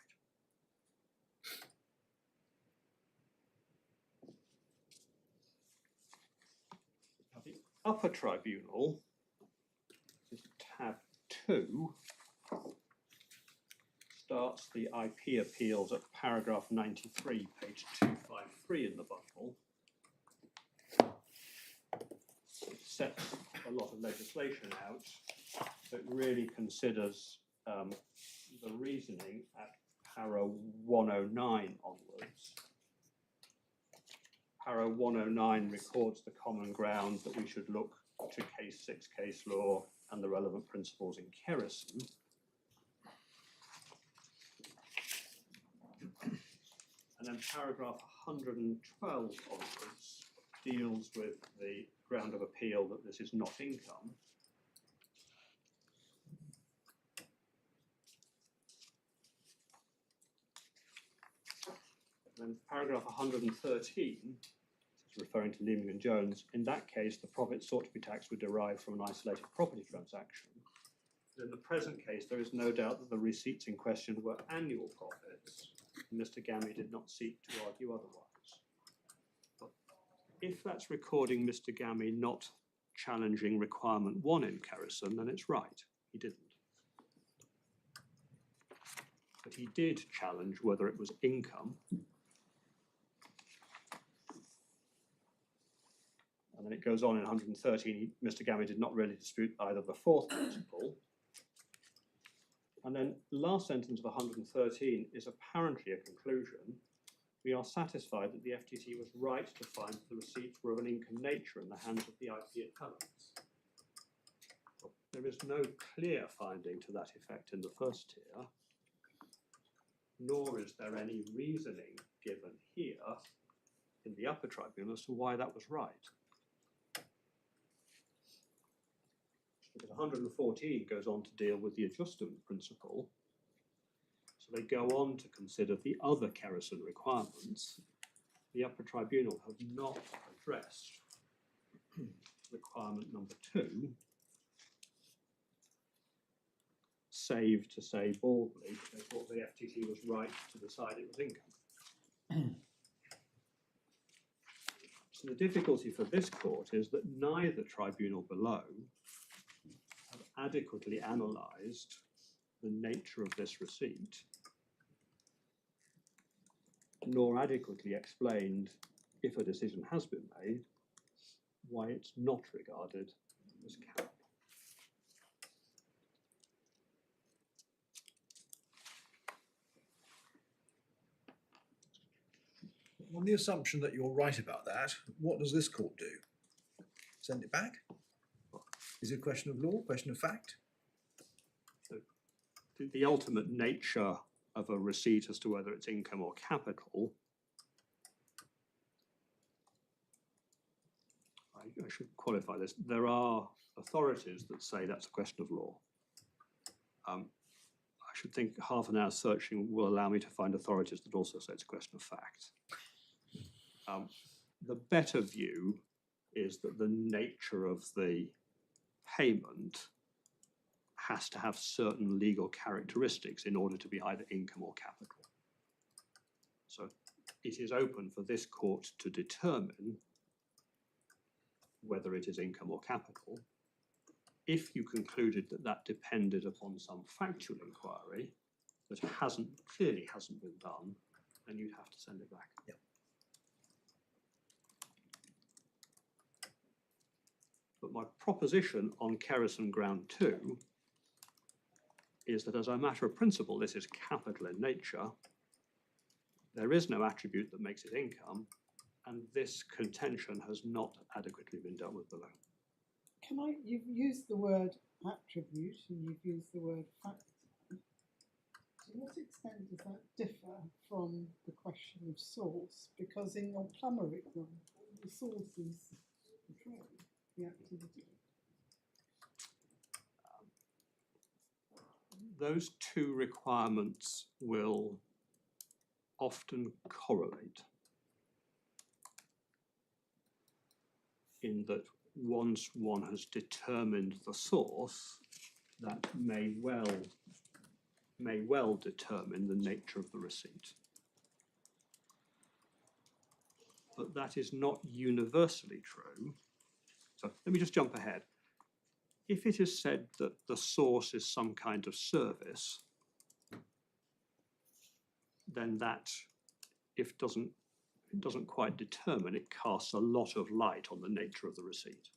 Now, the Upper Tribunal, this is tab 2, starts the IP appeals at paragraph 93, page 253 in the bundle. It sets a lot of legislation out that really considers the reasoning at para 109 onwards. Para 109 records the common ground that we should look to case 6 case law and the relevant principles in Kerrison. And then paragraph 112 onwards deals with the ground of appeal that this is not income. And then paragraph 113, referring to Leeming and Jones, in that case, the profits sought to be taxed were derived from an isolated property transaction. In the present case, there is no doubt that the receipts in question were annual profits, and Mr. Gammy did not seek to argue otherwise. But if that's recording Mr. Gammy not challenging requirement 1 in Kerrison, then it's right, he didn't. But he did challenge whether it was income. And then it goes on in 113, Mr. Gammy did not really dispute either the 4th principle. And then last sentence of 113 is apparently a conclusion. We are satisfied that the FTC was right to find that the receipts were of an income nature in the hands of the IP Appellants. There is no clear finding to that effect in the first tier, nor is there any reasoning given here in the Upper Tribunal as to why that was right. Because 114 goes on to deal with the adjustment principle. So they go on to consider the other Kerrison requirements. The Upper Tribunal have not addressed requirement number 2, save to say baldly, they thought the FTC was right to decide it was income. So the difficulty for this court is that neither tribunal below have adequately analysed the nature of this receipt, nor adequately explained, if a decision has been made, why it's not regarded as capital. On the assumption that you're right about that, what does this court do? Send it back? Is it a question of law, question of fact? The ultimate nature of a receipt as to whether it's income or capital, I should qualify this. There are authorities that say that's a question of law. I should think half an hour searching will allow me to find authorities that also say it's a question of fact. The better view is that the nature of the payment has to have certain legal characteristics in order to be either income or capital. So it is open for this court to determine whether it is income or capital. If you concluded that that depended upon some factual inquiry that clearly hasn't been done, then you'd have to send it back. Yep. But my proposition on Kerrison ground 2 is that as a matter of principle, this is capital in nature. There is no attribute that makes it income, and this contention has not adequately been dealt with below. You've used the word attribute and you've used the word factor. To what extent does that differ from the question of source? Because in your plumber example, the source is the trade, the activity. Those two requirements will often correlate in that once one has determined the source, that may well determine the nature of the receipt. But that is not universally true. So let me just jump ahead. If it is said that the source is some kind of service, then that, if it doesn't quite determine, it casts a lot of light on the nature of the receipt.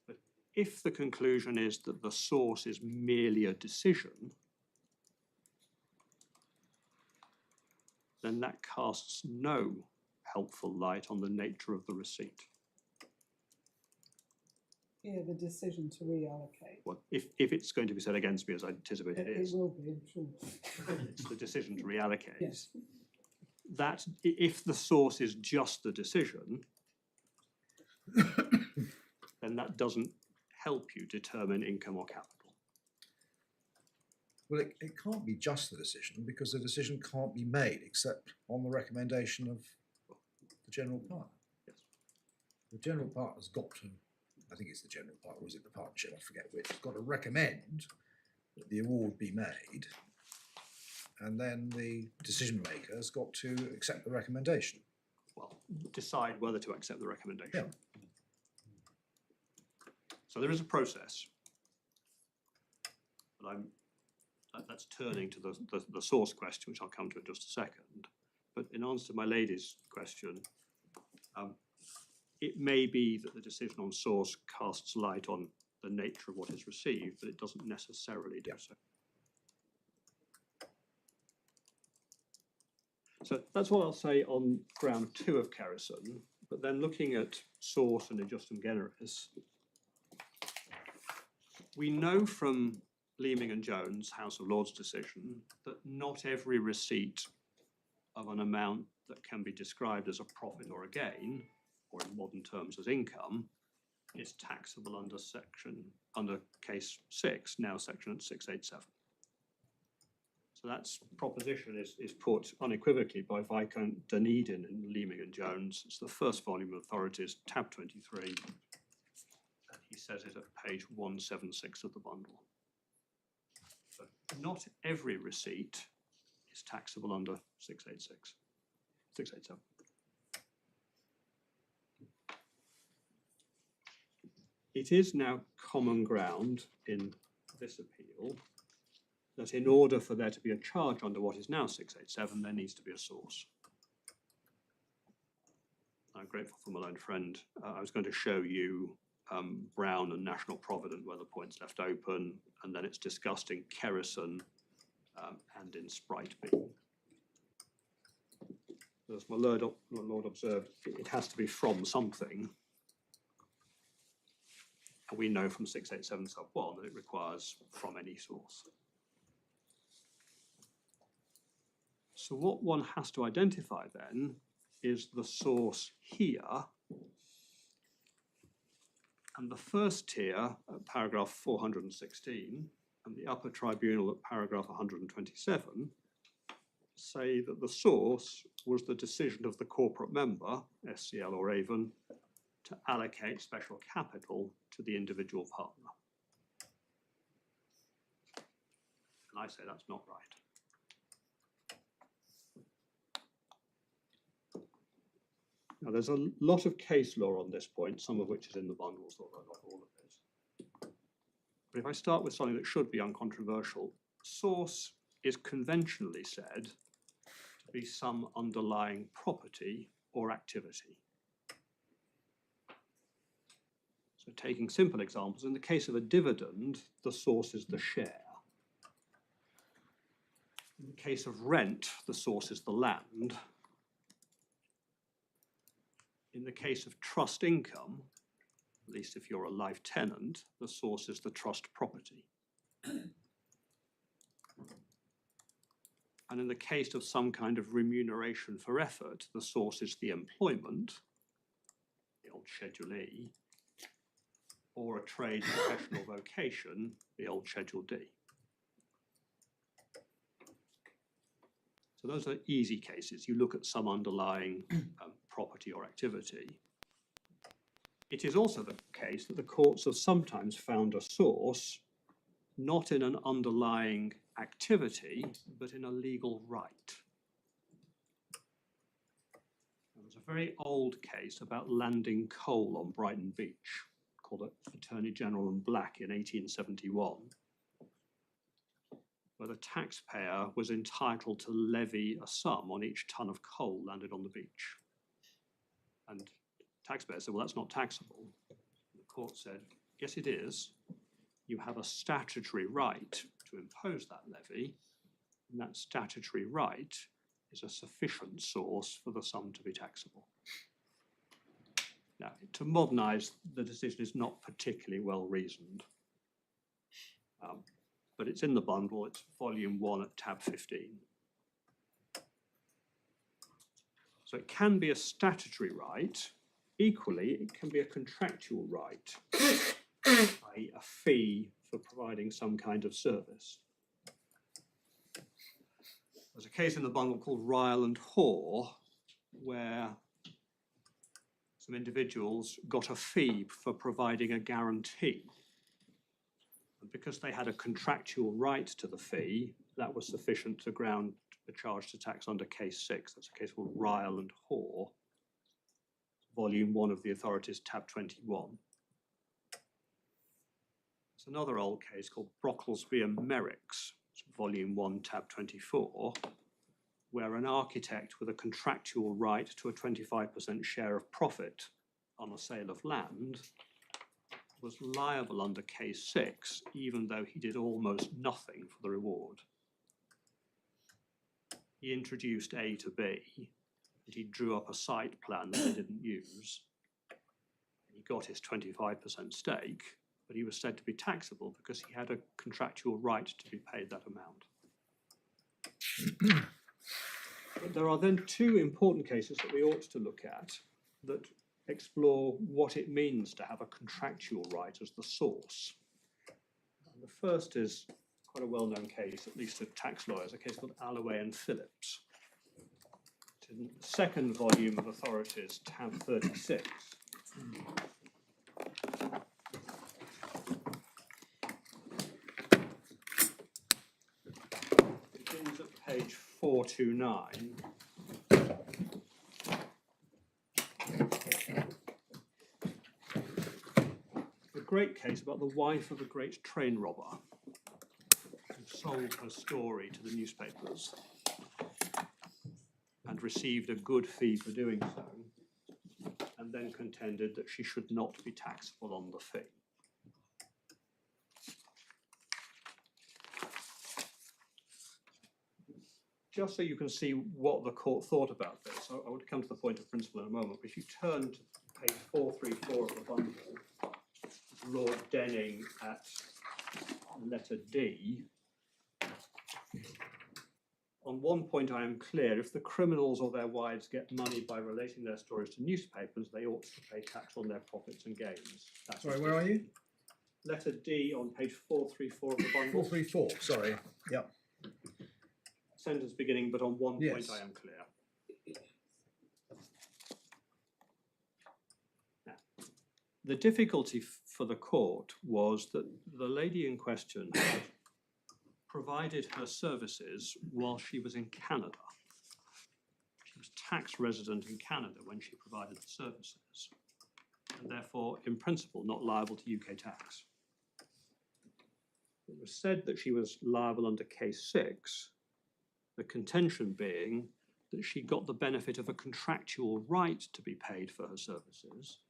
But if the conclusion is that the source is merely a decision, then that casts no helpful light on the nature of the receipt. Here, the decision to reallocate. Well, if it's going to be said against me, as I anticipate it is, It will be, I'm sure. it's the decision to reallocate. Yes. That, if the source is just the decision, then that doesn't help you determine income or capital. Well, it can't be just the decision because the decision can't be made except on the recommendation of the general partner. Yes. The general partner's got to, I think it's the general partner, or is it the partnership, I forget which, has got to recommend that the award be made, and then the decision maker has got to accept the recommendation. Well, decide whether to accept the recommendation. Yeah. So there is a process. But that's turning to the source question, which I'll come to in just a second. But in answer to my lady's question, it may be that the decision on source casts light on the nature of what is received, but it doesn't necessarily do so. So that's what I'll say on ground 2 of Kerrison, but then looking at source and adjustum generis, we know from Leeming and Jones, House of Lords decision, that not every receipt of an amount that can be described as a profit or a gain, or in modern terms as income, is taxable under case 6, now section 687. So that's proposition is put unequivocally by Viscount Dunedin in Leeming and Jones. It's the first volume of Authorities, tab 23. And he says it at page 176 of the bundle. So not every receipt is taxable under 687. It is now common ground in this appeal that in order for there to be a charge under what is now 687, there needs to be a source. I'm grateful for my own friend. I was going to show you Brown and National Provident where the point's left open, and then it's discussed in Kerrison and in Sprite B. As my Lord observed, it has to be from something. And we know from 687 sub 1 that it requires from any source. So what one has to identify then is the source here. And the first tier at paragraph 416 and the upper tribunal at paragraph 127 say that the source was the decision of the corporate member, SCL or Avon, to allocate special capital to the individual partner. And I say that's not right. Now, there's a lot of case law on this point, some of which is in the bundles, although not all of it. But if I start with something that should be uncontroversial, source is conventionally said to be some underlying property or activity. So taking simple examples, in the case of a dividend, the source is the share. In the case of rent, the source is the land. In the case of trust income, at least if you're a life tenant, the source is the trust property. And in the case of some kind of remuneration for effort, the source is the employment, the old Schedule E, or a trade, professional vocation, the old Schedule D. So those are easy cases. You look at some underlying property or activity. It is also the case that the courts have sometimes found a source not in an underlying activity, but in a legal right. There was a very old case about landing coal on Brighton Beach, called Attorney General and Black in 1871, where the taxpayer was entitled to levy a sum on each ton of coal landed on the beach. And the taxpayer said, well, that's not taxable. And the court said, yes, it is. You have a statutory right to impose that levy, and that statutory right is a sufficient source for the sum to be taxable. Now, to modernise, the decision is not particularly well reasoned, but it's in the bundle. It's volume 1 at tab 15. So it can be a statutory right. Equally, it can be a contractual right, i.e. a fee for providing some kind of service. There's a case in the bundle called Ryle and Hoare, where some individuals got a fee for providing a guarantee. And because they had a contractual right to the fee, that was sufficient to ground a charge to tax under case 6. That's a case called Ryle and Hoare, volume 1 of the Authorities, tab 21. There's another old case called Brocklesby and Merricks, volume 1, tab 24, where an architect with a contractual right to a 25% share of profit on a sale of land was liable under case 6, even though he did almost nothing for the reward. He introduced A to B, and he drew up a site plan that they didn't use. He got his 25% stake, but he was said to be taxable because he had a contractual right to be paid that amount. But there are then two important cases that we ought to look at that explore what it means to have a contractual right as the source. And the first is quite a well-known case, at least to tax lawyers, a case called Alloway and Phillips. It's in the second volume of Authorities, tab 36. It begins at page 429. A great case about the wife of a great train robber who sold her story to the newspapers and received a good fee for doing so, and then contended that she should not be taxable on the fee. Just so you can see what the court thought about this, I would come to the point of principle in a moment, but if you turn to page 434 of the bundle, Lord Denning at letter D, on one point I am clear, if the criminals or their wives get money by relating their stories to newspapers, they ought to pay tax on their profits and gains. That's Sorry, where are you? Letter D on page 434 of the bundle. 434, sorry. Yep. Sentence beginning, but on one point Yes. I am clear. Now, the difficulty for the court was that the lady in question had provided her services while she was in Canada. She was tax resident in Canada when she provided the services, and therefore, in principle, not liable to UK tax. It was said that she was liable under case 6, the contention being that she got the benefit of a contractual right to be paid for her services,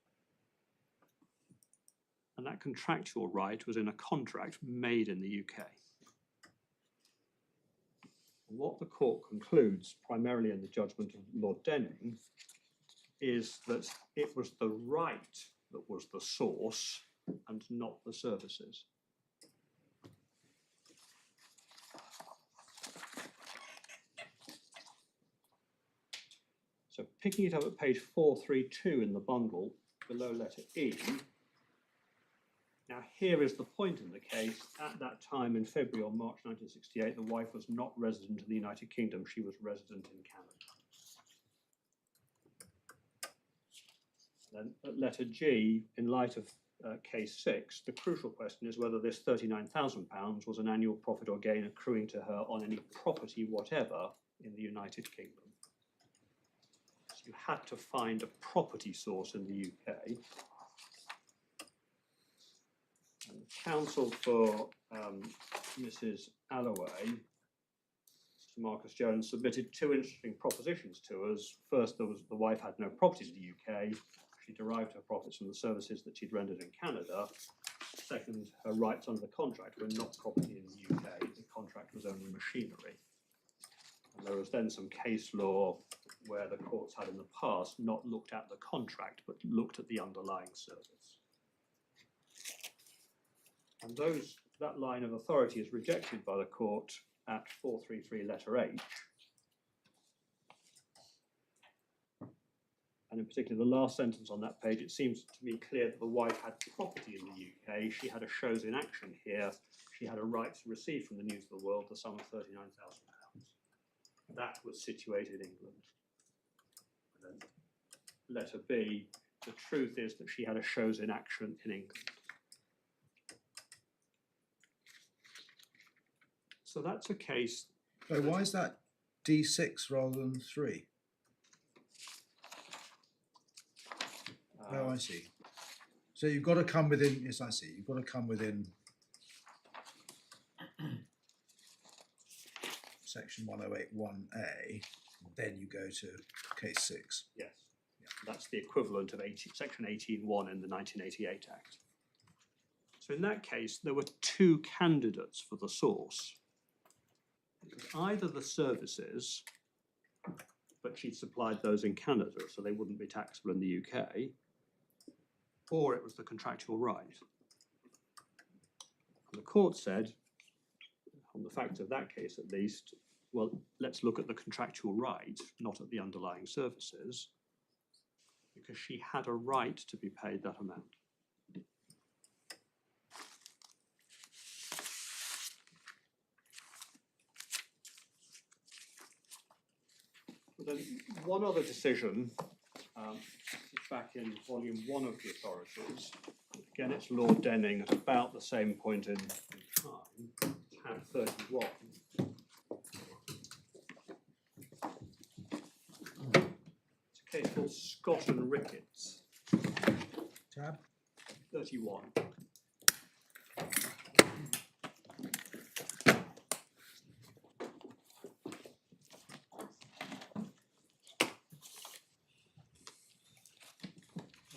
and that contractual right was in a contract made in the UK. What the court concludes, primarily in the judgment of Lord Denning, is that it was the right that was the source and not the services. So picking it up at page 432 in the bundle, below letter E, now here is the point in the case. At that time, in February or March 1968, the wife was not resident in the United Kingdom, she was resident in Canada. Then at letter G, in light of case 6, the crucial question is whether this £39,000 was an annual profit or gain accruing to her on any property whatever in the United Kingdom. So you had to find a property source in the UK. And counsel for Mrs. Alloway, Mr. Marcus Jones, submitted 2 interesting propositions to us. First, the wife had no properties in the UK. She derived her profits from the services that she'd rendered in Canada. Second, her rights under the contract were not property in the UK. The contract was only machinery. And there was then some case law where the courts had in the past not looked at the contract, but looked at the underlying service. And that line of authority is rejected by the court at 433 letter H. And in particular, the last sentence on that page, it seems to me clear that the wife had property in the UK. She had a shows in action here. She had a right to receive from the News of the World the sum of £39,000. That was situated in England. And then letter B, the truth is that she had a shows in action in England. So that's a case. So why is that D6 rather than 3? Oh, I see. So you've got to come within, yes, I see. You've got to come within section 1081A, then you go to case 6. Yes, yeah, that's the equivalent of section 18.1 in the 1988 Act. So in that case, there were 2 candidates for the source. It was either the services, but she'd supplied those in Canada, so they wouldn't be taxable in the UK, or it was the contractual right. And the court said, on the facts of that case at least, well, let's look at the contractual right, not at the underlying services, because she had a right to be paid that amount. But then one other decision, back in volume 1 of the authorities, again it's Lord Denning at about the same point in time, tab 31. It's a case called Scott and Ricketts. Tab? 31.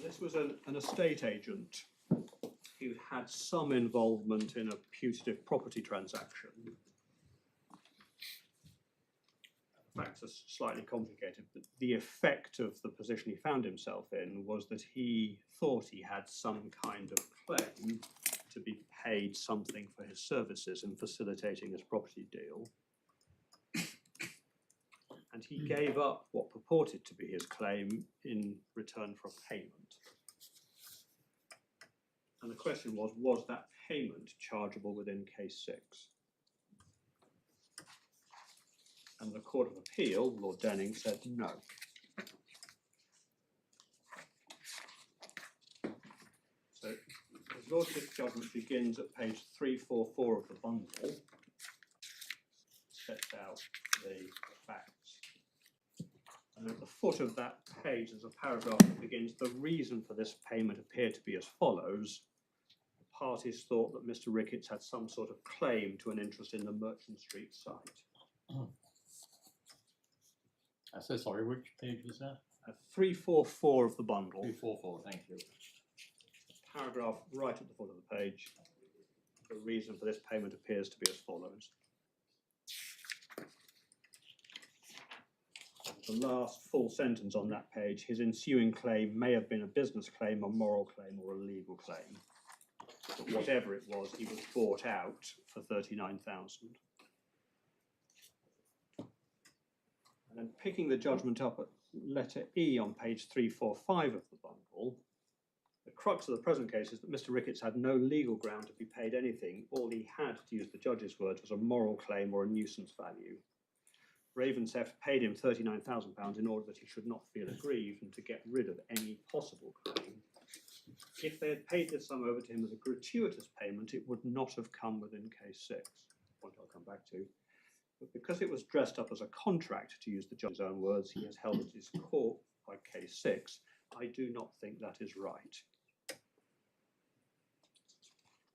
This was an estate agent who had some involvement in a putative property transaction. Facts are slightly complicated, but the effect of the position he found himself in was that he thought he had some kind of claim to be paid something for his services in facilitating his property deal. And he gave up what purported to be his claim in return for a payment. And the question was that payment chargeable within case 6? And the Court of Appeal, Lord Denning, said no. So the Lordship's judgment begins at page 344 of the bundle, sets out the facts. And at the foot of that page, there's a paragraph that begins, the reason for this payment appeared to be as follows. The parties thought that Mr. Ricketts had some sort of claim to an interest in the Merchant Street site. I'm so sorry, which page was that? 344 of the bundle. 344, thank you. Paragraph right at the foot of the page. The reason for this payment appears to be as follows. The last full sentence on that page, his ensuing claim may have been a business claim, a moral claim, or a legal claim. But whatever it was, he was bought out for 39,000. And then picking the judgment up at letter E on page 345 of the bundle, the crux of the present case is that Mr. Ricketts had no legal ground to be paid anything. All he had, to use the judge's words, was a moral claim or a nuisance value. Ravenseft paid him £39,000 in order that he should not feel aggrieved and to get rid of any possible claim. If they had paid this sum over to him as a gratuitous payment, it would not have come within case 6, point I'll come back to. But because it was dressed up as a contract, to use the judge's own words, he has held it his court by case 6. I do not think that is right.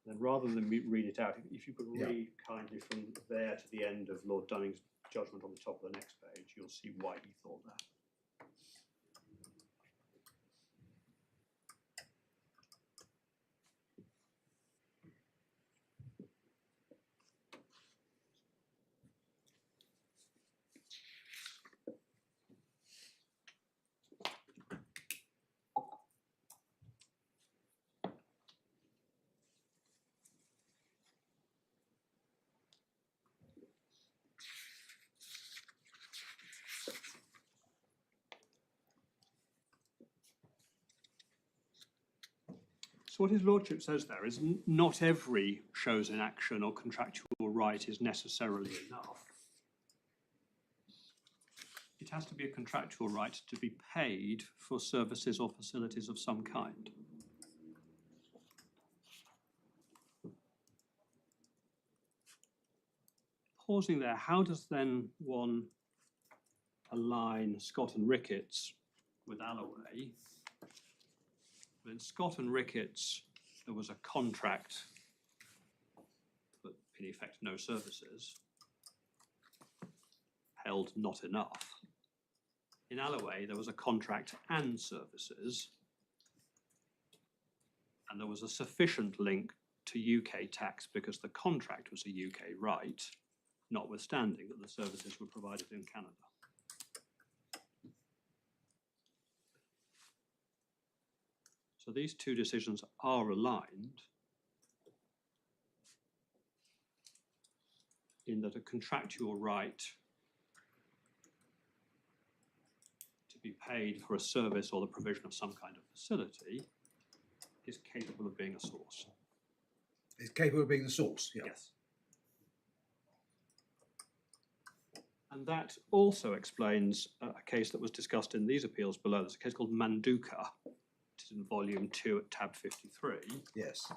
Then rather than me read it out, if you could read kindly from there to the end of Lord Dunning's judgment on the top of the next page, you'll see why he thought that. So what his lordship says there is not every shows in action or contractual right is necessarily enough. It has to be a contractual right to be paid for services or facilities of some kind. Pausing there, how does then one align Scott and Ricketts with Alloway? In Scott and Ricketts, there was a contract, but in effect no services, held not enough. In Alloway, there was a contract and services, and there was a sufficient link to UK tax because the contract was a UK right, notwithstanding that the services were provided in Canada. So these two decisions are aligned in that a contractual right to be paid for a service or the provision of some kind of facility is capable of being a source. It's capable of being the source, yeah. Yes. And that also explains a case that was discussed in these appeals below. There's a case called Manduka. It is in volume 2 at tab 53. Yes.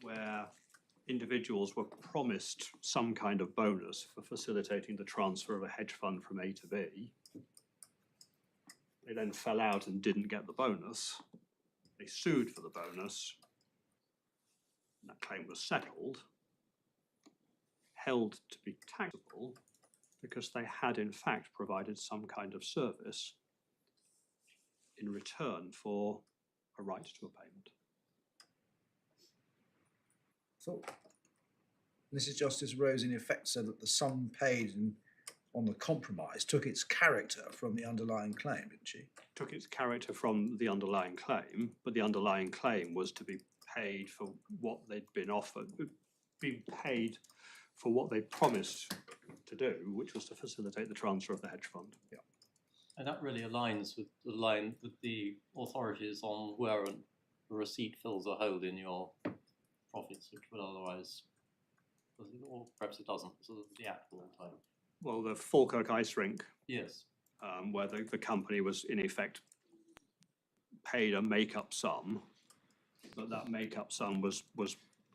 Where individuals were promised some kind of bonus for facilitating the transfer of a hedge fund from A to B. They then fell out and didn't get the bonus. They sued for the bonus. And that claim was settled, held to be taxable because they had in fact provided some kind of service in return for a right to a payment. So, Mrs. Justice Rose in effect said that the sum paid on the compromise took its character from the underlying claim, didn't she? Took its character from the underlying claim, but the underlying claim was to be paid for what they'd been offered, being paid for what they promised to do, which was to facilitate the transfer of the hedge fund. Yeah. And that really aligns with the line with the authorities on where a receipt fills a hole in your profits, which would otherwise, or perhaps it doesn't, so the Act will time. Well, the Falkirk ice rink, Yes. where the company was in effect paid a make-up sum, but that make-up sum was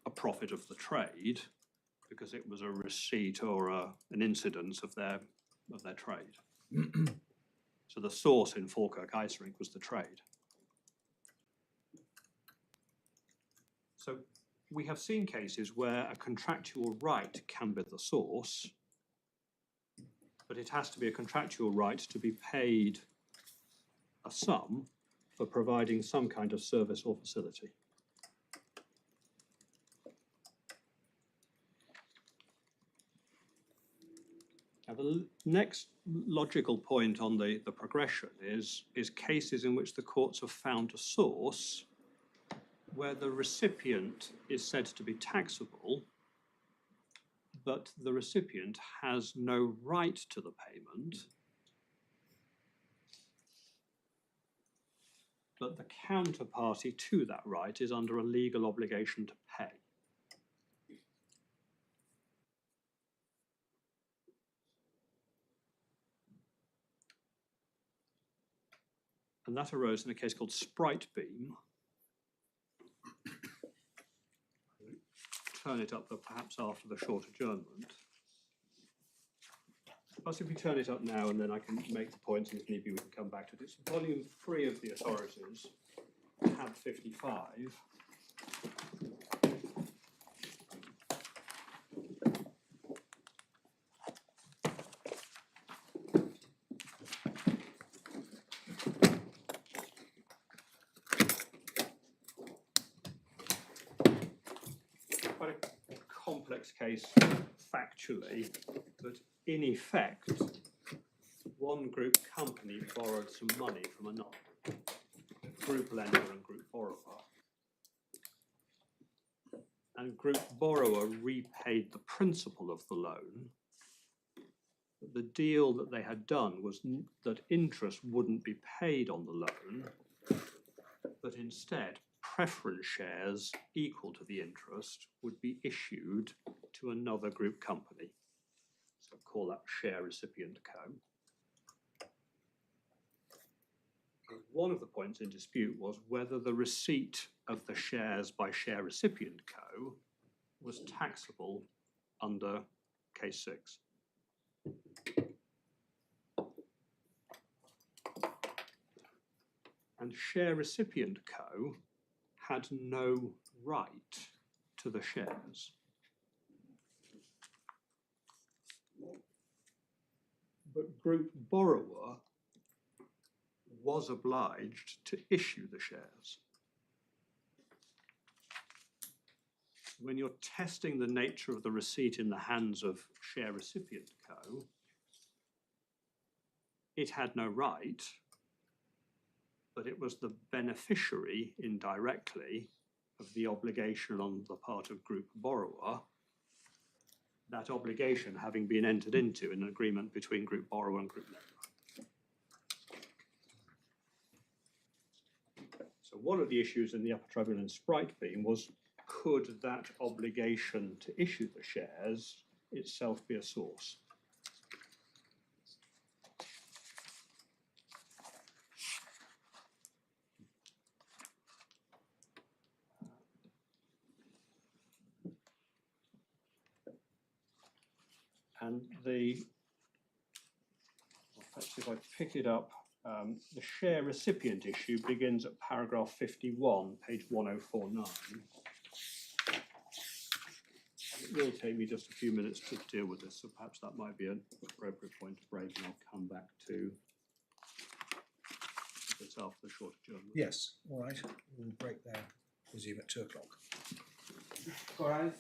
a profit of the trade because it was a receipt or an incidence of their trade. So the source in Falkirk ice rink was the trade. So we have seen cases where a contractual right can be the source, but it has to be a contractual right to be paid a sum for providing some kind of service or facility. Now, the next logical point on the progression is cases in which the courts have found a source where the recipient is said to be taxable, but the recipient has no right to the payment, but the counterparty to that right is under a legal obligation to pay. And that arose in a case called Sprite Beam. Turn it up perhaps after the short adjournment. Perhaps if we turn it up now and then I can make the points and if need be we can come back to it. It's volume 3 of the authorities, tab 55. Quite a complex case factually, but in effect, one group company borrowed some money from another, group lender and group borrower. And group borrower repaid the principal of the loan. But the deal that they had done was that interest wouldn't be paid on the loan, but instead preference shares equal to the interest would be issued to another group company. So call that share recipient co. One of the points in dispute was whether the receipt of the shares by share recipient co was taxable under case 6. And share recipient co had no right to the shares. But group borrower was obliged to issue the shares. When you're testing the nature of the receipt in the hands of share recipient co, it had no right, but it was the beneficiary indirectly of the obligation on the part of group borrower, that obligation having been entered into in an agreement between group borrower and group lender. So one of the issues in the Upper Tribunal in Sprite beam was, could that obligation to issue the shares itself be a source? And if I pick it up, the share recipient issue begins at paragraph 51, page 1049. It will take me just a few minutes to deal with this, so perhaps that might be an appropriate point to break, and I'll come back to this after the short adjournment. Yes, all right. We'll break there. Resume at 2 o'clock. All right.